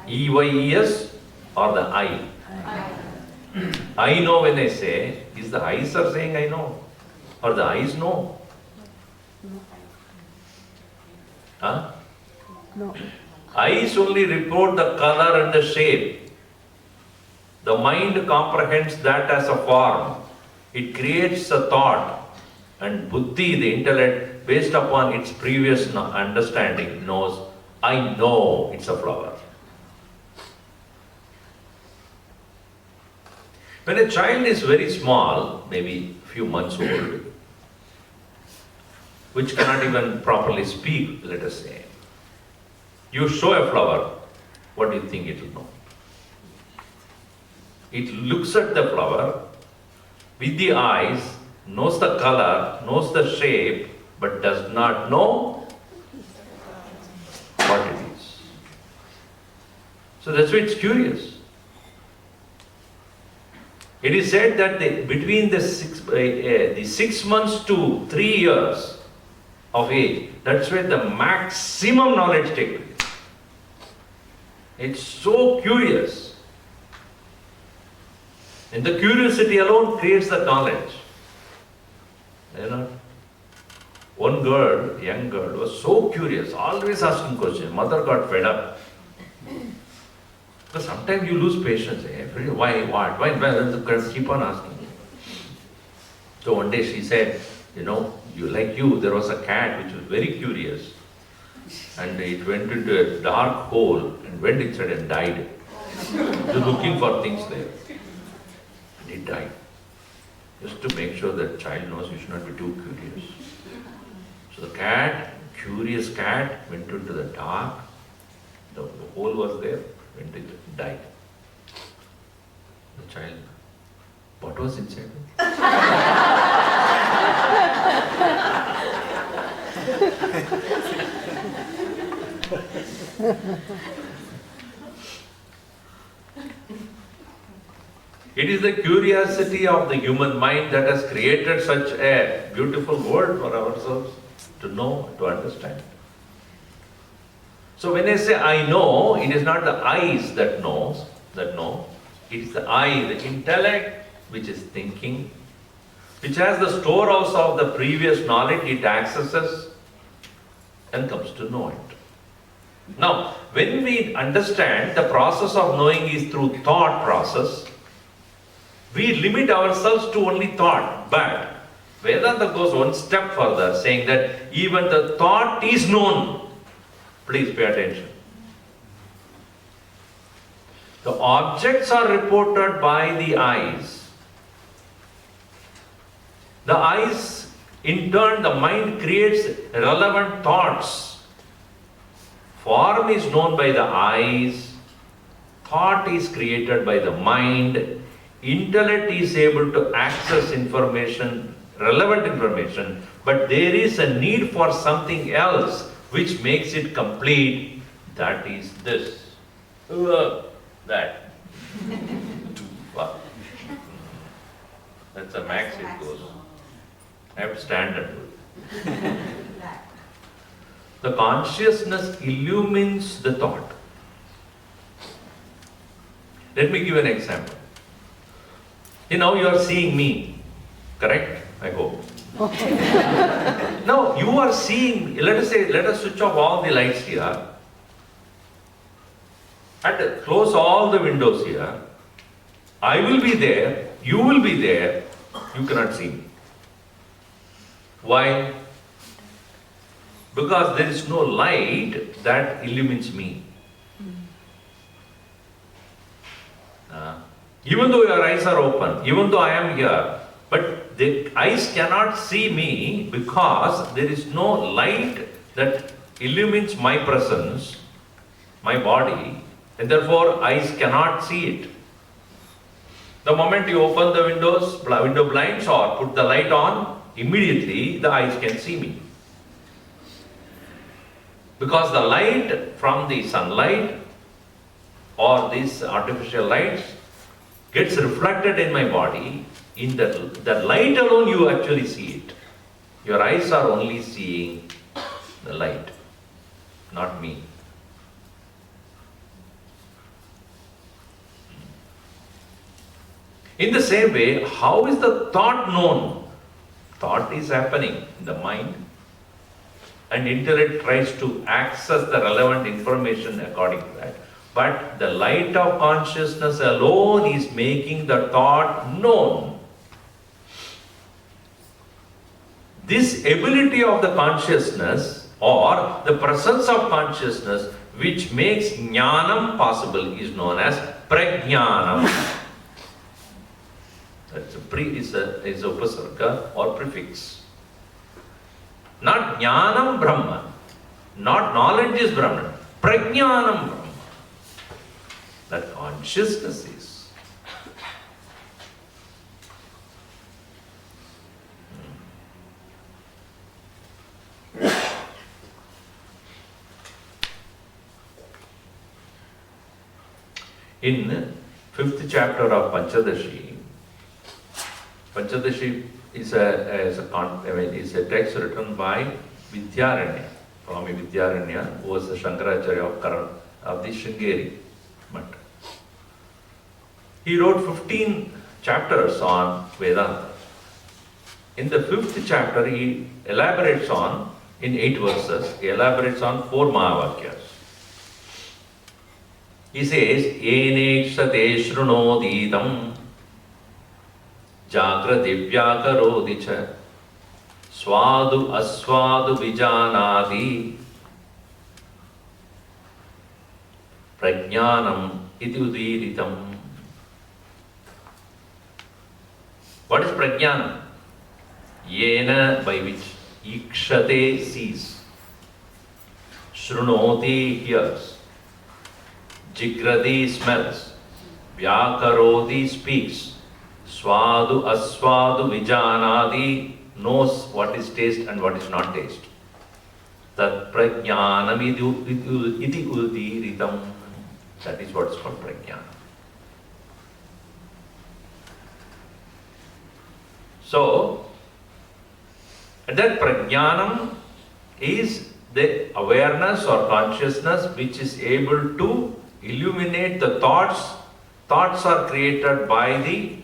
EYES or the I? I know when I say, is the eyes are saying I know or the eyes know? Huh? No. Eyes only report the color and the shape. The mind comprehends that as a form. It creates a thought, and buddhi, the intellect, based upon its previous understanding, knows, I know it's a flower. When a child is very small, maybe a few months old, which cannot even properly speak, let us say, you show a flower, what do you think it will know? It looks at the flower with the eyes, knows the color, knows the shape, but does not know what it is. So that's why it's curious. It is said that between the 6 months to 3 years of age, that's where the maximum knowledge takes place. It's so curious. And the curiosity alone creates the knowledge. You know, one girl, young girl, was so curious, always asking questions. Mother got fed up. Because sometimes you lose patience. Why, what, why? Well, the girls keep on asking. So one day she said, you know, there was a cat which was very curious. And it went into a dark hole and went inside and died. It was looking for things there. And it died. Just to make sure that child knows you should not be too curious. So the cat, curious cat, went into the dark. The hole was there, went into died. The child, what was inside? It is the curiosity of the human mind that has created such a beautiful world for ourselves to know, to understand. So when I say I know, it is not the eyes that know. It is the I, the intellect, which is thinking, which has the storehouse of the previous knowledge it accesses and comes to know it. Now, when we understand the process of knowing is through thought process, we limit ourselves to only thought. But Vedanta goes one step further, saying that even the thought is known. Please pay attention. The objects are reported by the eyes. The eyes, in turn, the mind creates relevant thoughts. Form is known by the eyes. Thought is created by the mind. Intellect is able to access information, relevant information, but there is a need for something else which makes it complete. That is this. That. Wow. That's a max it goes. I have to stand and do it. The consciousness illumines the thought. Let me give an example. You know, you are seeing me, correct? I hope. Now, you are seeing, let us switch off all the lights here and close all the windows here. I will be there, you will be there, you cannot see me. Why? Because there is no light that illumines me. Even though your eyes are open, even though I am here, but the eyes cannot see me because there is no light that illumines my presence, my body, and therefore eyes cannot see it. The moment you open the window blinds or put the light on, immediately the eyes can see me. Because the light from the sunlight or these artificial lights gets reflected in my body, in the light alone you actually see it. Your eyes are only seeing the light, not me. In the same way, how is the thought known? Thought is happening in the mind, and intellect tries to access the relevant information according to that. But the light of consciousness alone is making the thought known. This ability of the consciousness or the presence of consciousness which makes jnanam possible is known as prajnanam. That's is a upasarga or prefix. Not jnanam Brahman, not knowledge is Brahman, prajnanam Brahman. That consciousness is. In 5th chapter of Panchadashi is a text written by Vidyaranya, Swami Vidyaranya, who was the Shankaracharya of the Sringeri Math. He wrote 15 chapters on Vedanta. In the 5th chapter, he elaborates on, in 8 verses, he elaborates on 4 Mahavakyas. He says, Yenekshate shrunodidam jagradivyakarodhi swadu aswadu vijanadi prajnanam iti udiritam. What is prajnanam? Yena, by which ikshate sees, shrunoti hears, jigradi smells, vyakarodi speaks, swadu aswadu vijanadi knows what is taste and what is not taste. Tat prajnanam iti udiritam. That is what is called prajnanam. So, that prajnanam is the awareness or consciousness which is able to illuminate the thoughts. Thoughts are created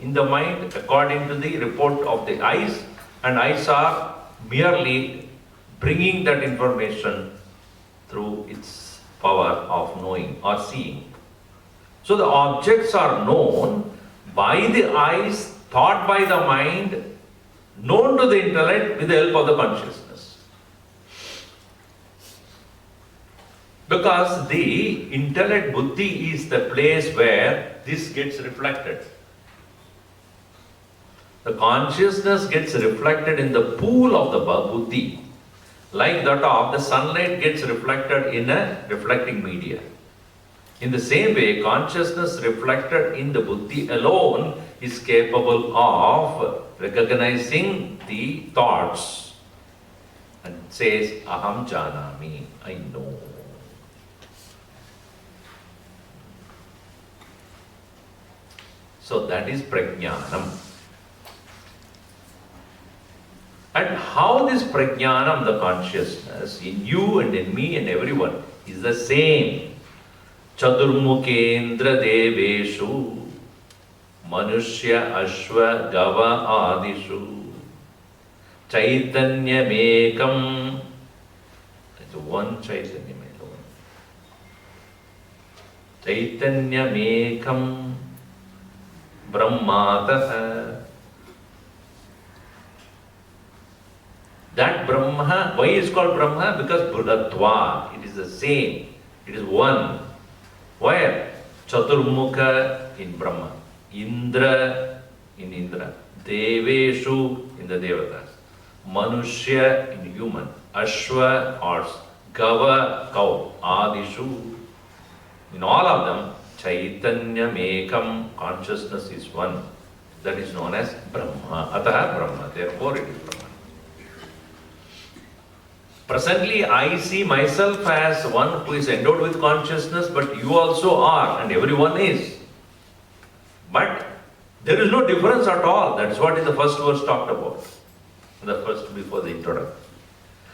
in the mind according to the report of the eyes, and eyes are merely bringing that information through its power of knowing or seeing. So the objects are known by the eyes, thought by the mind, known to the intellect with the help of the consciousness. Because the intellect buddhi is the place where this gets reflected. The consciousness gets reflected in the pool of the buddhi, like that of the sunlight gets reflected in a reflecting media. In the same way, consciousness reflected in the buddhi alone is capable of recognizing the thoughts and says, Aham janami, I know. So that is prajnanam. And how this prajnanam, the consciousness, in you and in me and everyone, is the same. Chadurmukhendra deveshu, manushya ashva gava adishu, chaitanya mekam. It's one chaitanya alone. Chaitanya mekam brahmataha. That Brahma, why is called Brahma? Because Buddhatva, it is the same, it is one. Where? Chaturmukha in Brahma, Indra in Indra, Deveshu in the Devatas, Manushya in human, Ashwa horse, Gava cow, Adishu. In all of them, Chaitanya Mekam, consciousness is one. That is known as Brahma. Ataha Brahma, therefore it is Brahma. Presently, I see myself as one who is endowed with consciousness, but you also are, and everyone is. But there is no difference at all. That's what in the first verse talked about. The first before the introduction.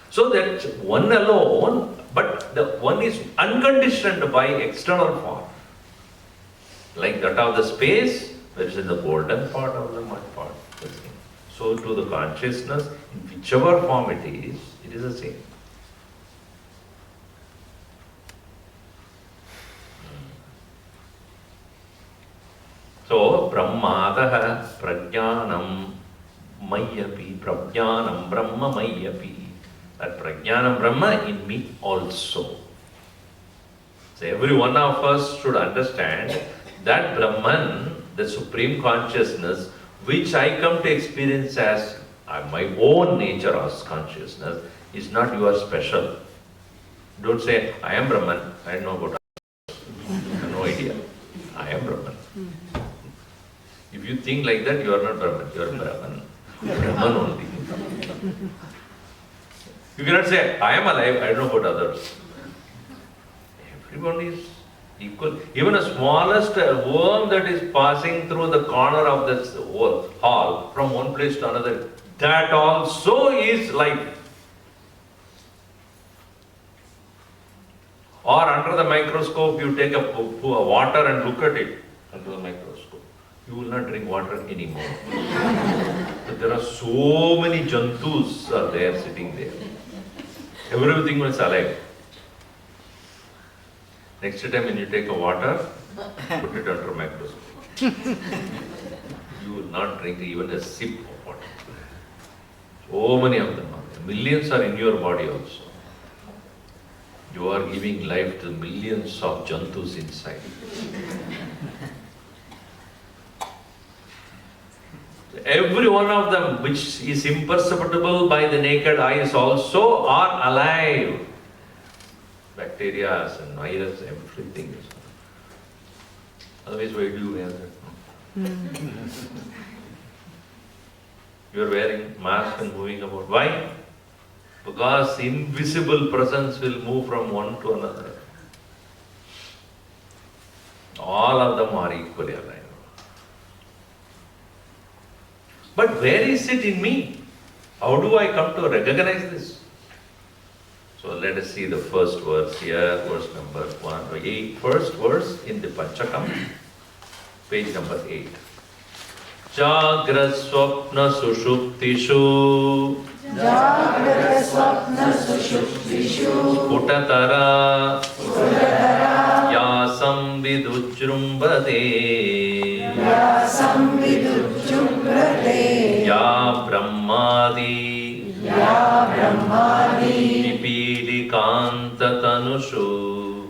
So that one alone, but the one is unconditioned by external form. Like that of the space, that is in the golden part of the mud part. So to the consciousness, in whichever form it is the same. So, Brahmadaha prajnanam mayyapi, prajnanam brahma mayyapi. That prajnanam brahma in me also. So, every one of us should understand that Brahman, the supreme consciousness, which I come to experience as my own nature as consciousness, is not your special. Don't say, I am Brahman, I know about others. I have no idea. I am Brahman. If you think like that, you are not Brahman, you are Brahman. Brahman only. You cannot say, I am alive, I don't know about others. Everyone is equal. Even a smallest worm that is passing through the corner of this hall from one place to another, that also is life. Or under the microscope, you take a water and look at it under the microscope. You will not drink water anymore. But there are so many jantus are there sitting there. Everything is alive. Next time when you take a water, put it under a microscope. You will not drink even a sip of water. So many of them are there. Millions are in your body also. You are giving life to millions of jantus inside. Every one of them, which is imperceptible by the naked eyes, also are alive. Bacteria and virus, everything is. Otherwise, why do you wear that? You are wearing mask and moving about. Why? Because invisible presence will move from one to another. All of them are equally alive. But where is it in me? How do I come to recognize this? So let us see the first verse here, verse number 8. First verse in the Panchakam, page number 8. Jagra swapna sushuptishu Jagra swapna sushuptishu Putatara संविदुज्जृम्भते या संविदुज्जुम्भते या ब्रह्मादि पिपीलिकान्ततनुषु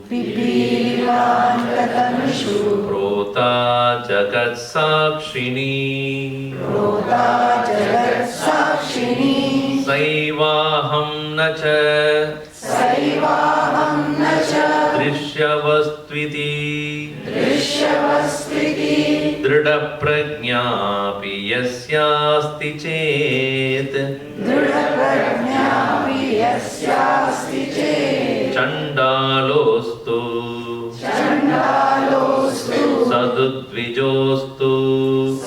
पिपीलिकान्ततनुषु प्रोता जगत्साक्षिणी प्रोता जगत्साक्षिणी सैवाहं न च सैवाहं न च दृश्यवस्त्विति दृश्यवस्त्विति दृढप्रज्ञापि यस्यास्ति चेत् दृढप्रज्ञापि यस्यास्ति चेत् चण्डालोऽस्तु चण्डालोऽस्तु सदुद्विजोऽस्तु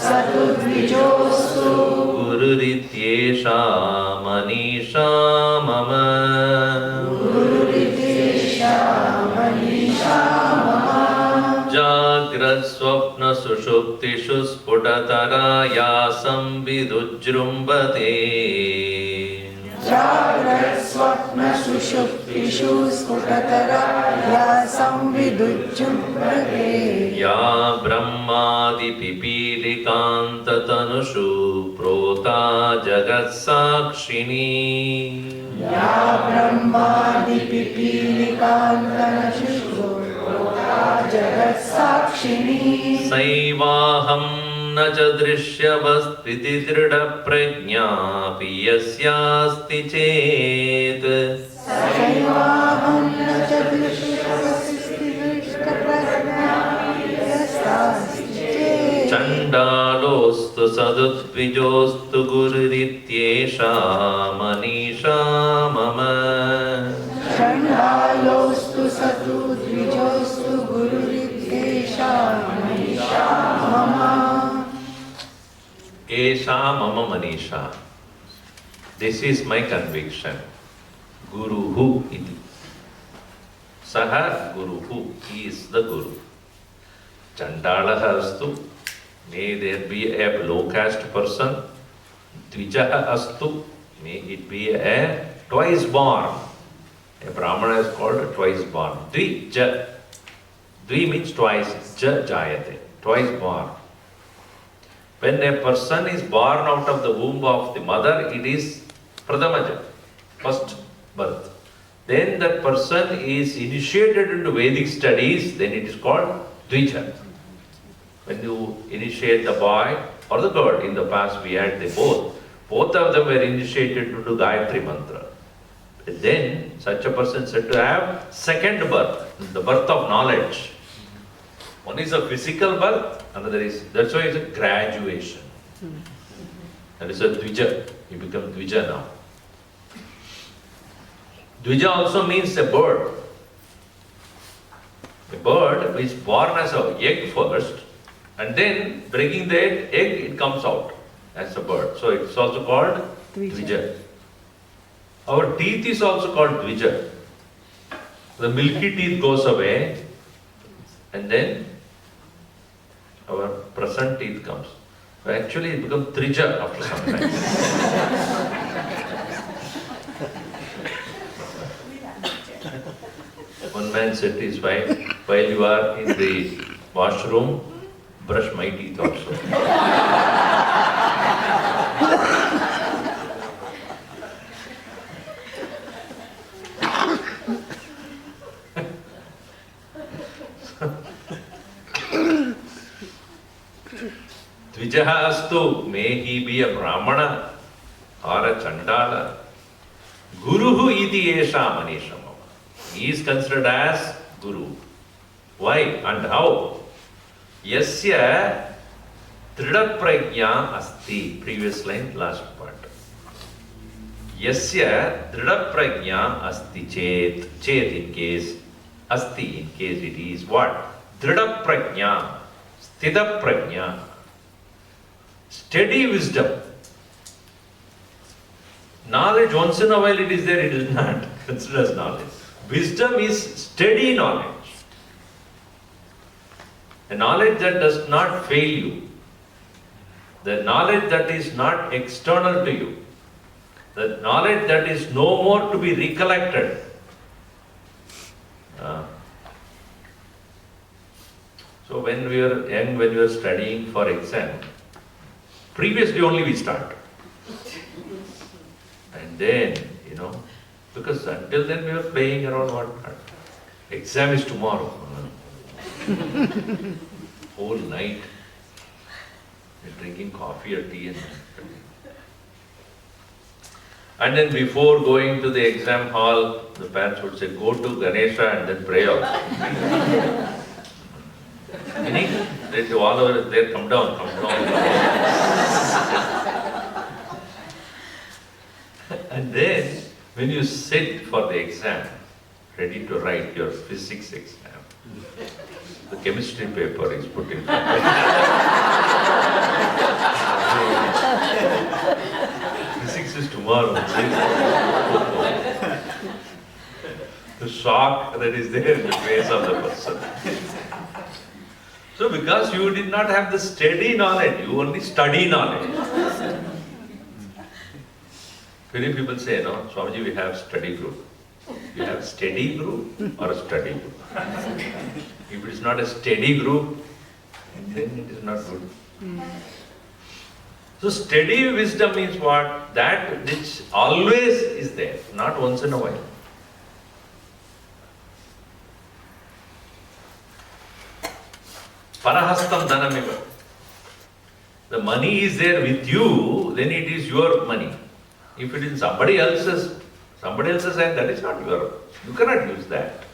सतुद्विजोऽस्तु गुरुरित्येषा मनीषा मम गुरुरितेषा मनीषा मम जाग्रत्स्वप्नसुषुप्तिषु स्फुटतरा या संविदुज्जृम्भते जाग्रत्स्वप्नसुषुप्तिषु स्फुटतरा या संविदुज्जुम्भते या ब्रह्मादिपिपीलिकान्ततनुषु प्रोता जगत्साक्षिणी या ब्रह्मादिपिपीलिकान्ततनुषु प्रोता जगत्साक्षिणी सैवाहं न च दृश्यवस्त्विति दृढप्रज्ञापि यस्यास्ति चेत् सैवाहं न च दृश्यवस्त्विति यस्यास्ति चेत् चण्डालोऽस्तु सदुद्विजोऽस्तु गुरुरित्येषा मनीषा मम चण्डालोऽस्तु सतु द्विजोऽस्तु गुरुरित्येषा मनीषा मम एषा मम Manisha. This is my conviction. Guruhu iti. Saha Guruhu. He is the Guru. Chandalaha astu. May there be a low caste person. Dvijaha astu. May it be a twice born. A Brahmana is called twice born. Dvija. Dvi means twice. Ja jayate. Twice born. When a person is born out of the womb of the mother, it is Pradamaja, first birth. Then that person is initiated into Vedic studies, then it is called Dvija. When you initiate the boy or the girl, in the past we had the both. Both of them were initiated into Gayatri Mantra. Then such a person is said to have second birth, the birth of knowledge. One is a physical birth, another is, that's why it's a graduation. That is a Dvija. You become Dvija now. Dvija also means a bird. A bird is born as an egg first, and then breaking the egg, it comes out as a bird. So it's also called Dvija. Our teeth is also called Dvija. The milky teeth goes away, and then our present teeth comes. So actually it becomes Trija after some time. One man said to his wife, while you are in the washroom, brush my teeth also. Dvijaha astu, may he be a Brahmana or a Chandala. Guruhu iti esha manisha mama. He is considered as Guru. Why and how? Yasya trida prajna asti. Previous line, last part. Yasya trida prajna asti chet. Chet in case. Asti in case it is what? Trida prajna. Sthita prajna. Steady wisdom. Knowledge, once in a while it is there, it is not considered as knowledge. Wisdom is steady knowledge. A knowledge that does not fail you. The knowledge that is not external to you. The knowledge that is no more to be recollected. So when we were young, when we were studying for exam, previously only we start. And then, because until then we were playing around what? Exam is tomorrow. Whole night, we're drinking coffee or tea and then before going to the exam hall, the parents would say, go to Ganesha and then pray also. Meaning, they do all over there, come down, come down. And then, when you sit for the exam, ready to write your physics exam, the chemistry paper is put in front of you. Physics is tomorrow. The shock that is there in the face of the person. So because you did not have the steady knowledge, you only study knowledge. Many people say, no, Swamiji, we have study group. You have steady group or a study group. If it is not a steady group, then it is not good. So steady wisdom means what? That which always is there, not once in a while. Parahastam dhanamiva. The money is there with you, then it is your money. If it is somebody else's hand, that is not your. You cannot use that.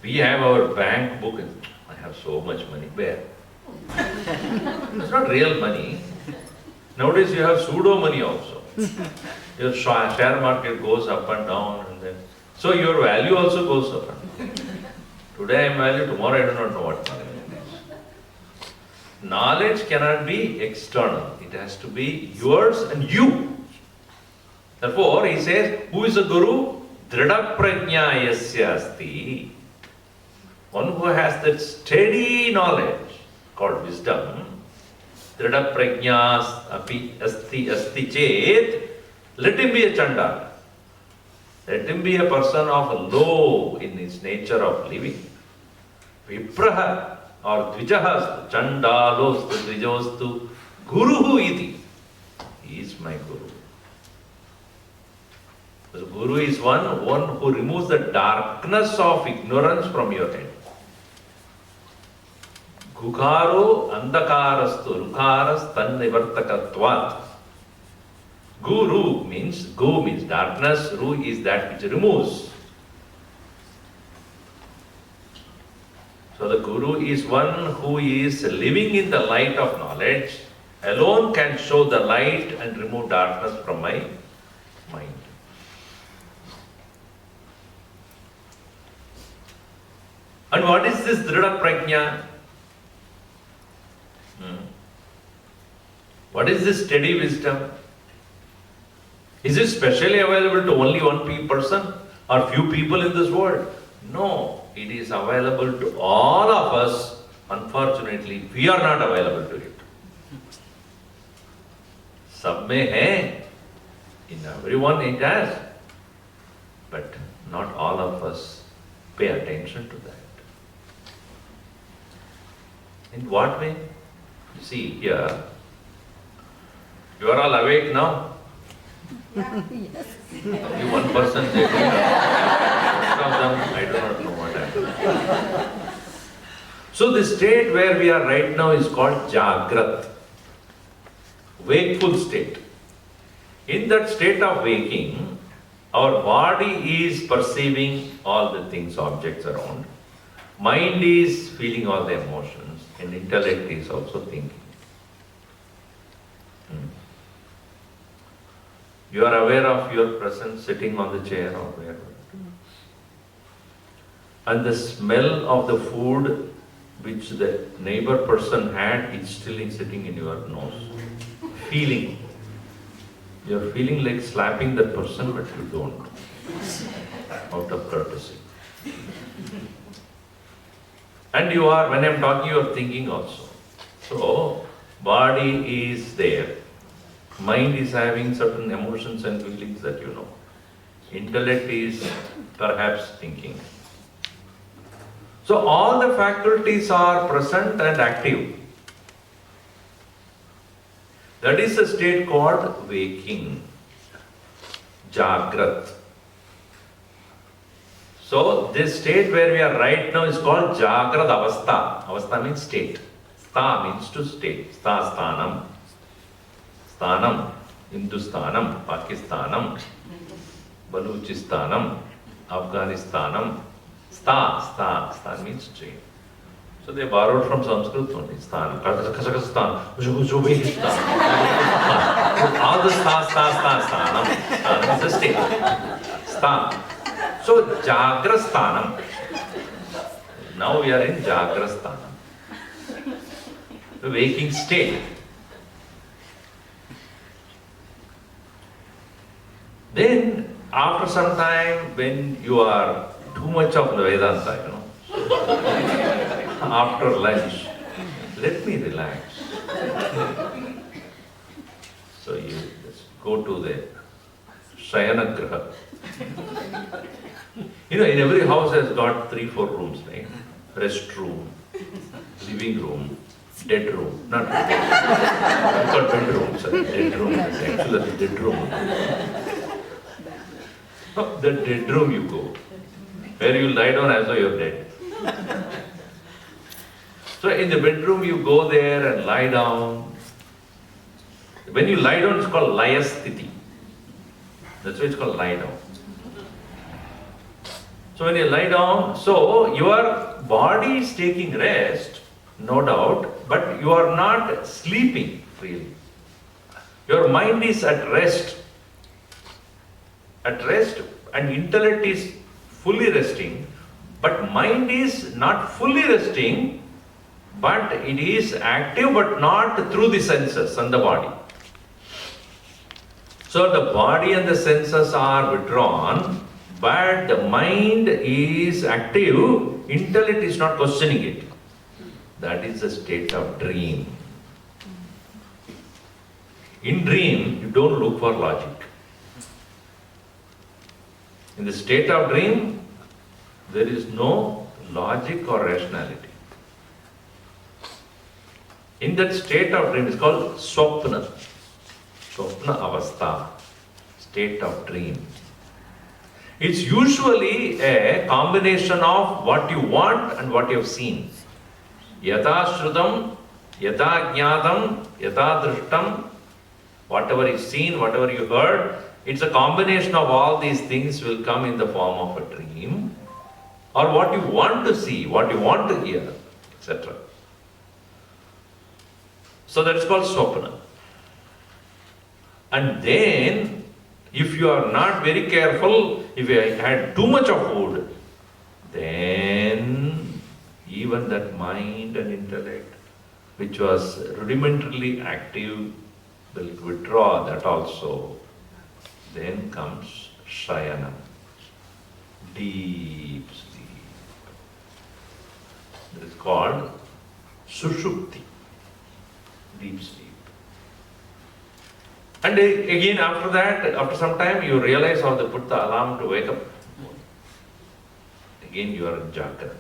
We have our bank book. I have so much money. Where? It's not real money. Nowadays you have pseudo money also. Your share market goes up and down, and then so your value also goes up and down. Today I am value, tomorrow I do not know what money is. Knowledge cannot be external. It has to be yours and you. Therefore, he says, who is a guru? Dhrida prajna yasya asti. One who has that steady knowledge called wisdom. Dhrida prajna asti chet. Let him be a chandala. Let him be a person of low in his nature of living. Vipraha or dvijaha chandalostu dvijostu guruhu iti. He is my guru. The guru is one who removes the darkness of ignorance from your head. Gukaro andakarastu rukaras tannivartakatvat. Gu means darkness, ru is that which removes. So the guru is one who is living in the light of knowledge, alone can show the light and remove darkness from my mind. And what is this Dhrida Prajna? What is this steady wisdom? Is it specially available to only one person or few people in this world? No, it is available to all of us. Unfortunately, we are not available to it. Sab mein hai, in everyone it has, but not all of us pay attention to that. In what way? You see here, you are all awake now. Only one person said, most of them, I do not know what happened. So the state where we are right now is called Jagrat, wakeful state. In that state of waking, our body is perceiving all the things, objects around. Mind is feeling all the emotions, and intellect is also thinking. You are aware of your presence sitting on the chair or wherever. And the smell of the food which the neighbor person had is still sitting in your nose. Feeling. You are feeling like slapping that person, but you don't. Out of courtesy. And you are, when I am talking, you are thinking also. So, body is there. Mind is having certain emotions and feelings that you know. Intellect is perhaps thinking. So all the faculties are present and active. That is a state called waking, Jagrat. So this state where we are right now is called Jagrat Avastha. Avastha means state. Stha means to state. Stha sthanam. Sthanam, Hindustanam, Pakistanam, Baluchistanam, Afghanistanam. Stha means state. So they borrowed from Sanskrit only. Sthanam, Kazakhstan, Uzbekistan. All the sthanam. Sthanam is a state. Stha. So Jagrasthanam. Now we are in Jagrasthanam. The waking state. Then after some time, when you are too much of Vedanta, after lunch, let me relax. So you just go to the Shayanagraha. In every house has got 3-4 rooms, right? Rest room, living room, dead room. Not it's called bedroom, sir. Dead room. Actually, that's dead room. The dead room you go, where you lie down as though you're dead. So in the bedroom you go there and lie down. When you lie down, it's called Layasthiti. That's why it's called lie down. So when you lie down, so your body is taking rest, no doubt, but you are not sleeping really. Your mind is at rest. At rest, and intellect is fully resting, but mind is not fully resting, but it is active but not through the senses and the body. So the body and the senses are withdrawn, but the mind is active, intellect is not questioning it. That is a state of dream. In dream, you don't look for logic. In the state of dream, there is no logic or rationality. In that state of dream, it's called Swapna. Swapna Avastha, state of dream. It's usually a combination of what you want and what you have seen. Yata Shrutam, Yata Jnadam, Yata Drishtam, whatever is seen, whatever you heard, it's a combination of all these things will come in the form of a dream, or what you want to see, what you want to hear, etc. So that's called Swapna. And then, if you are not very careful, if you had too much of food, then even that mind and intellect, which was rudimentarily active, will withdraw that also. Then comes Shayana, deep sleep. It is called Sushupti, deep sleep. And again after that, after some time you realize or they put the alarm to wake up. Again you are in Jagrat.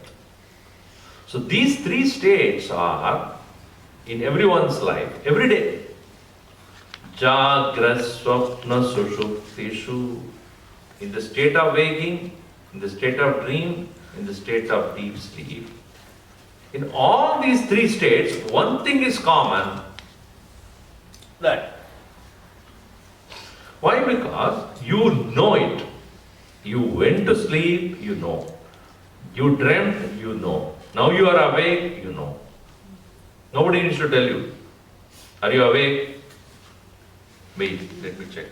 So these three states are in everyone's life, every day. Jagrat, Swapna, Sushuptishu. In the state of waking, in the state of dream, in the state of deep sleep. In all these three states, one thing is common. That. Why? Because you know it. You went to sleep, you know. You dreamt, you know. Now you are awake, you know. Nobody needs to tell you. Are you awake? Wait, let me check.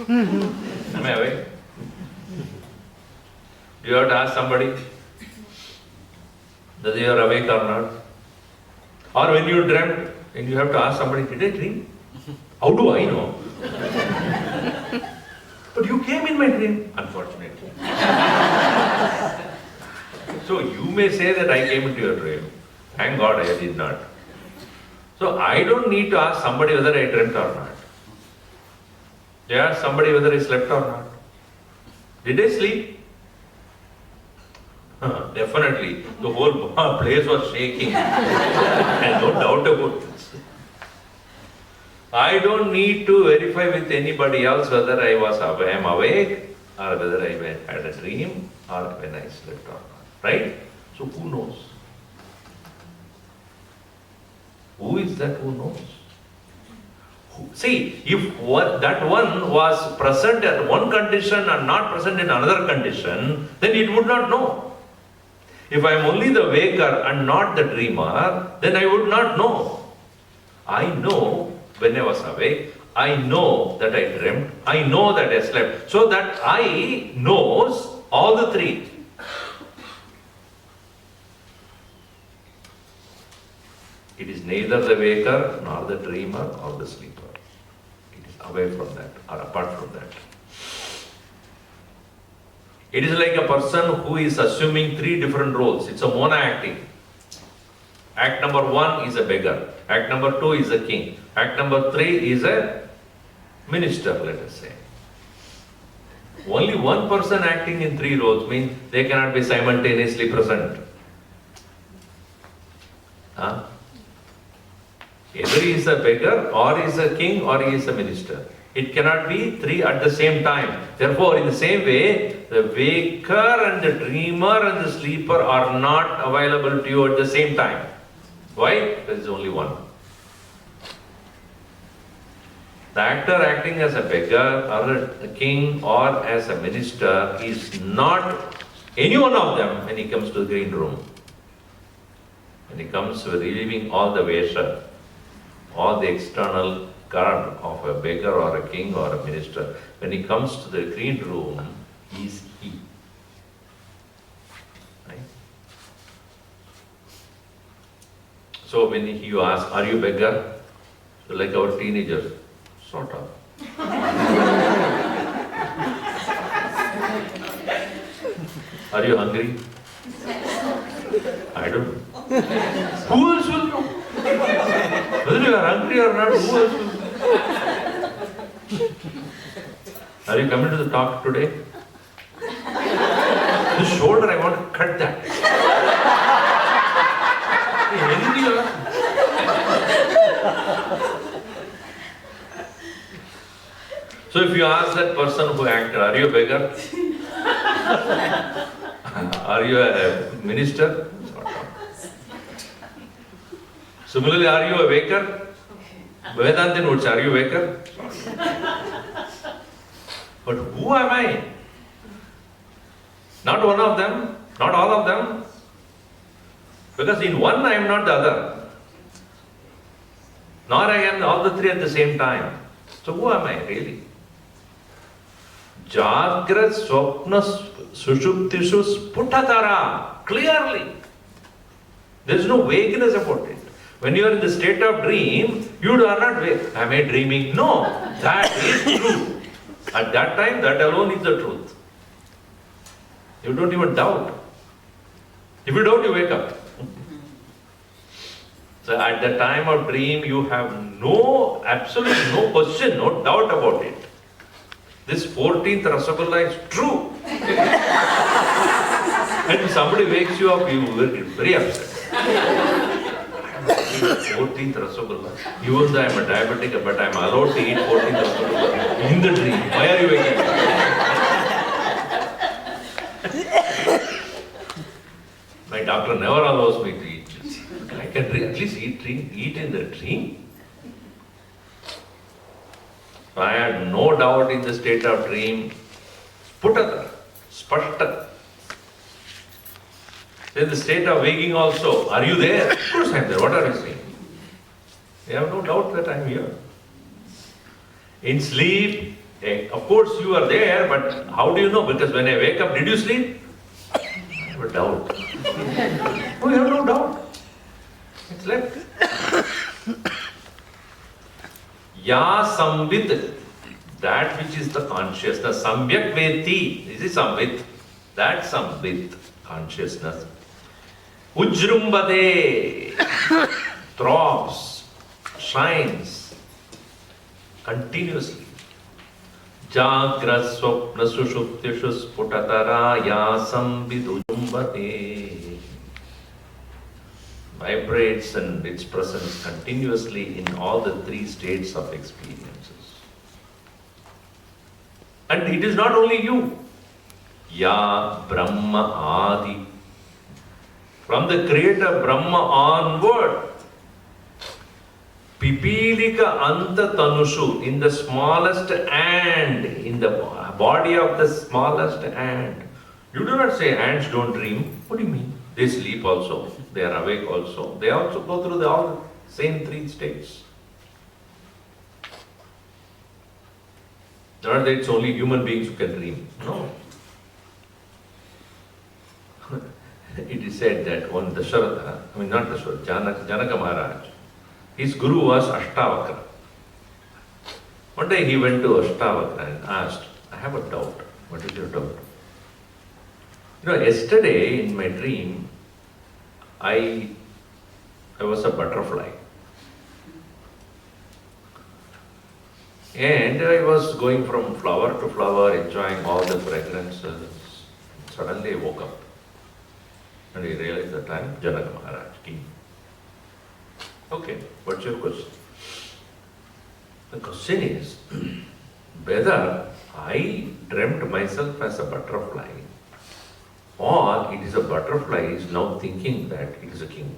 Am I awake? Do you have to ask somebody that you are awake or not? Or when you dreamt, and you have to ask somebody, did I dream? How do I know? But you came in my dream, unfortunately. So you may say that I came into your dream. Thank God I did not. So I don't need to ask somebody whether I dreamt or not. They ask somebody whether I slept or not. Did I sleep? Definitely. The whole place was shaking. And no doubt about this. I don't need to verify with anybody else whether I am awake or whether I had a dream or when I slept or not. Right? So who knows? Who is that who knows? See, if that one was present at one condition and not present in another condition, then it would not know. If I am only the waker and not the dreamer, then I would not know. I know when I was awake, I know that I dreamt, I know that I slept. So that I knows all the three. It is neither the waker nor the dreamer or the sleeper. It is away from that or apart from that. It is like a person who is assuming three different roles. It's a mono acting. Act number 1 is a beggar. Act number 2 is a king. Act number 3 is a minister, let us say. Only one person acting in three roles means they cannot be simultaneously present. Huh? Either he is a beggar, or he is a king, or he is a minister. It cannot be three at the same time. Therefore, in the same way, the waker and the dreamer and the sleeper are not available to you at the same time. Why? There is only one. The actor acting as a beggar or a king or as a minister is not any one of them when he comes to the green room. When he comes relieving all the vesha, all the external guard of a beggar or a king or a minister, when he comes to the green room, he is he. Right? So when you ask, are you a beggar? So like our teenagers, sort of. Are you hungry? I don't know. Who else will know? Whether you are hungry or not, who else will know? Are you coming to the talk today? This shoulder, I want to cut that. Anything else? So if you ask that person who acted, are you a beggar? Are you a minister? Similarly, are you a waker? Vedantin would say, are you a waker? But who am I? Not one of them, not all of them. Because in one I am not the other. Nor I am all the three at the same time. So who am I really? Jagrat Swapna Sushuptishu Sputatara. Clearly. There is no vagueness about it. When you are in the state of dream, you are not vague. Am I dreaming? No. That is true. At that time, that alone is the truth. You don't even doubt. If you doubt, you wake up. So at the time of dream, you have absolutely no question, no doubt about it. This 14th Rasagulla is true. And if somebody wakes you up, you will get very upset. 14th Rasagulla. Even though I am a diabetic, but I am allowed to eat 14th Rasagulla in the dream. Why are you waking up? My doctor never allows me to eat. I can at least eat in the dream. So I had no doubt in the state of dream. Sputata, spashta. In the state of waking also, are you there? Of course I am there. What are you saying? You have no doubt that I am here. In sleep, of course you are there, but how do you know? Because when I wake up, did you sleep? I have a doubt. No, you have no doubt. It's left. Ya Samvit, that which is the consciousness. Sambhyak Veti, this is Samvit. That Samvit, consciousness. Ujrumbade, throbs, shines continuously. Jagra swapna sushuptishu sputatara yasam vidujumbate. Vibrates and its presence continuously in all the three states of experiences. And it is not only you. Ya Brahma Adi. From the creator Brahma onward, Pipilika Anta Tanushu, in the smallest ant, in the body of the smallest ant. You do not say ants don't dream. What do you mean? They sleep also. They are awake also. They also go through the all same three states. Not that it's only human beings who can dream. No. It is said that one Dasharatha, not Dasharatha, Janaka Maharaj, his guru was Ashtavakra. One day he went to Ashtavakra and asked, I have a doubt. What is your doubt? Yesterday in my dream, I was a butterfly. And I was going from flower to flower, enjoying all the fragrances. Suddenly I woke up. And I realized that I am Janaka Maharaj, king. Okay, what's your question? The question is whether I dreamt myself as a butterfly or it is a butterfly is now thinking that it is a king.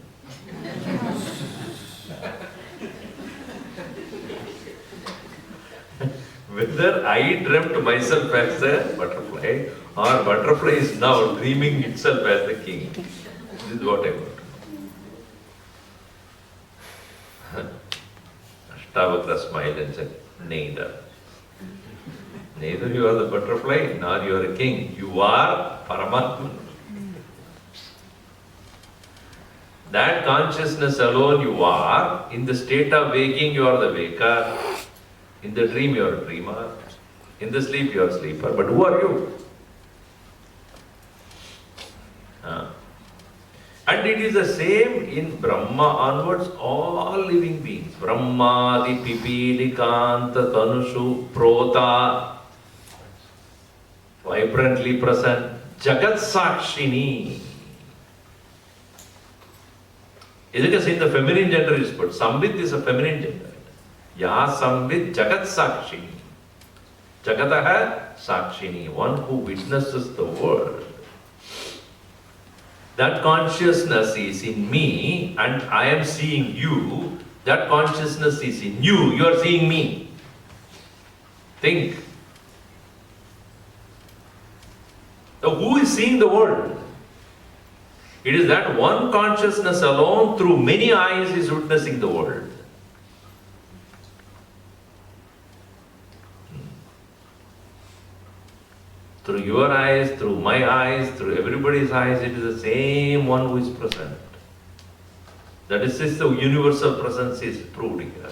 Whether I dreamt myself as a butterfly or butterfly is now dreaming itself as the king. This is what I want. Ashtavakra smiled and said, neither. Neither you are the butterfly, nor you are a king. You are Paramatma. That consciousness alone you are. In the state of waking, you are the waker. In the dream, you are a dreamer. In the sleep, you are a sleeper. But who are you? And it is the same in Brahma onwards, all living beings. Brahma, the Pipilikanta, Tanushu, Prota, vibrantly present, Jagat Sakshini. Because in the feminine gender is put, Samvit is a feminine gender. Ya Samvit Jagat Sakshini. Jagataha Sakshini, one who witnesses the world. That consciousness is in me and I am seeing you. That consciousness is in you. You are seeing me. Think. So who is seeing the world? It is that one consciousness alone through many eyes is witnessing the world. Through your eyes, through my eyes, through everybody's eyes, it is the same one who is present. That is just the universal presence is proved here.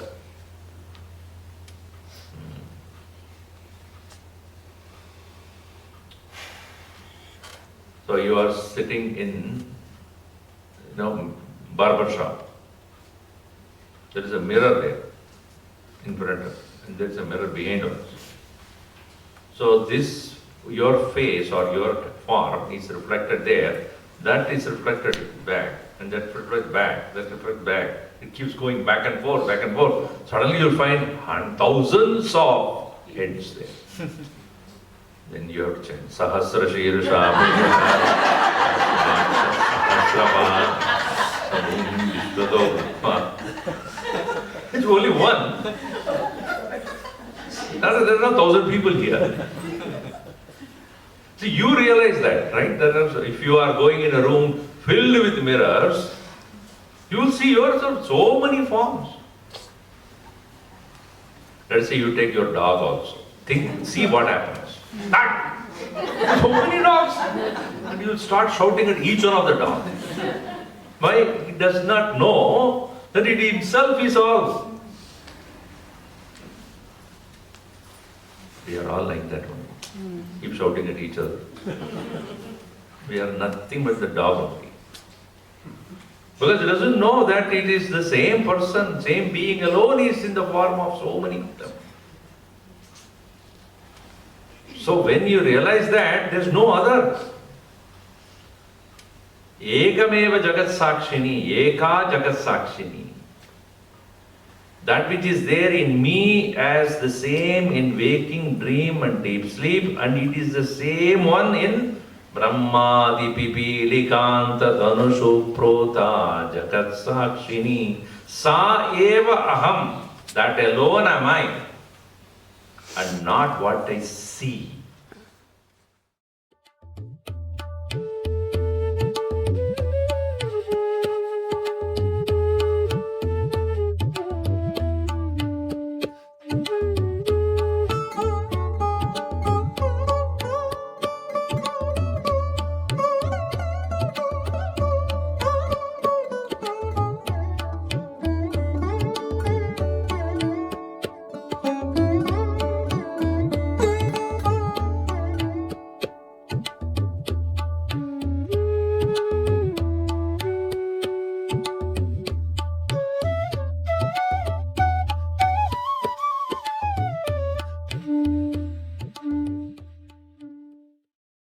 So you are sitting in, barber shop. There is a mirror there in front of, and there is a mirror behind us. So this, your face or your form is reflected there, that is reflected back, and that reflects back, that reflects back. It keeps going back and forth, back and forth. Suddenly you'll find thousands of heads there. Then you have to chant Sahasra Shirusha It's only one. There are no 1,000 people here. See, you realize that, right? That if you are going in a room filled with mirrors, you will see yourself so many forms. Let's say you take your dog also. See what happens. So many dogs. And you will start shouting at each one of the dogs. Why? He does not know that it himself is all. We are all like that one. Keep shouting at each other. We are nothing but the dog only. Because he doesn't know that it is the same person, same being alone is in the form of so many of them. So when you realize that, there's no other. Ekameva Jagat Sakshini, Eka Jagat Sakshini. That which is there in me as the same in waking, dream and deep sleep, and it is the same one in Brahmadi Pipilikanta Dhanushu Prota Jagat Sakshini. Sa eva aham. That alone am I, and not what I see.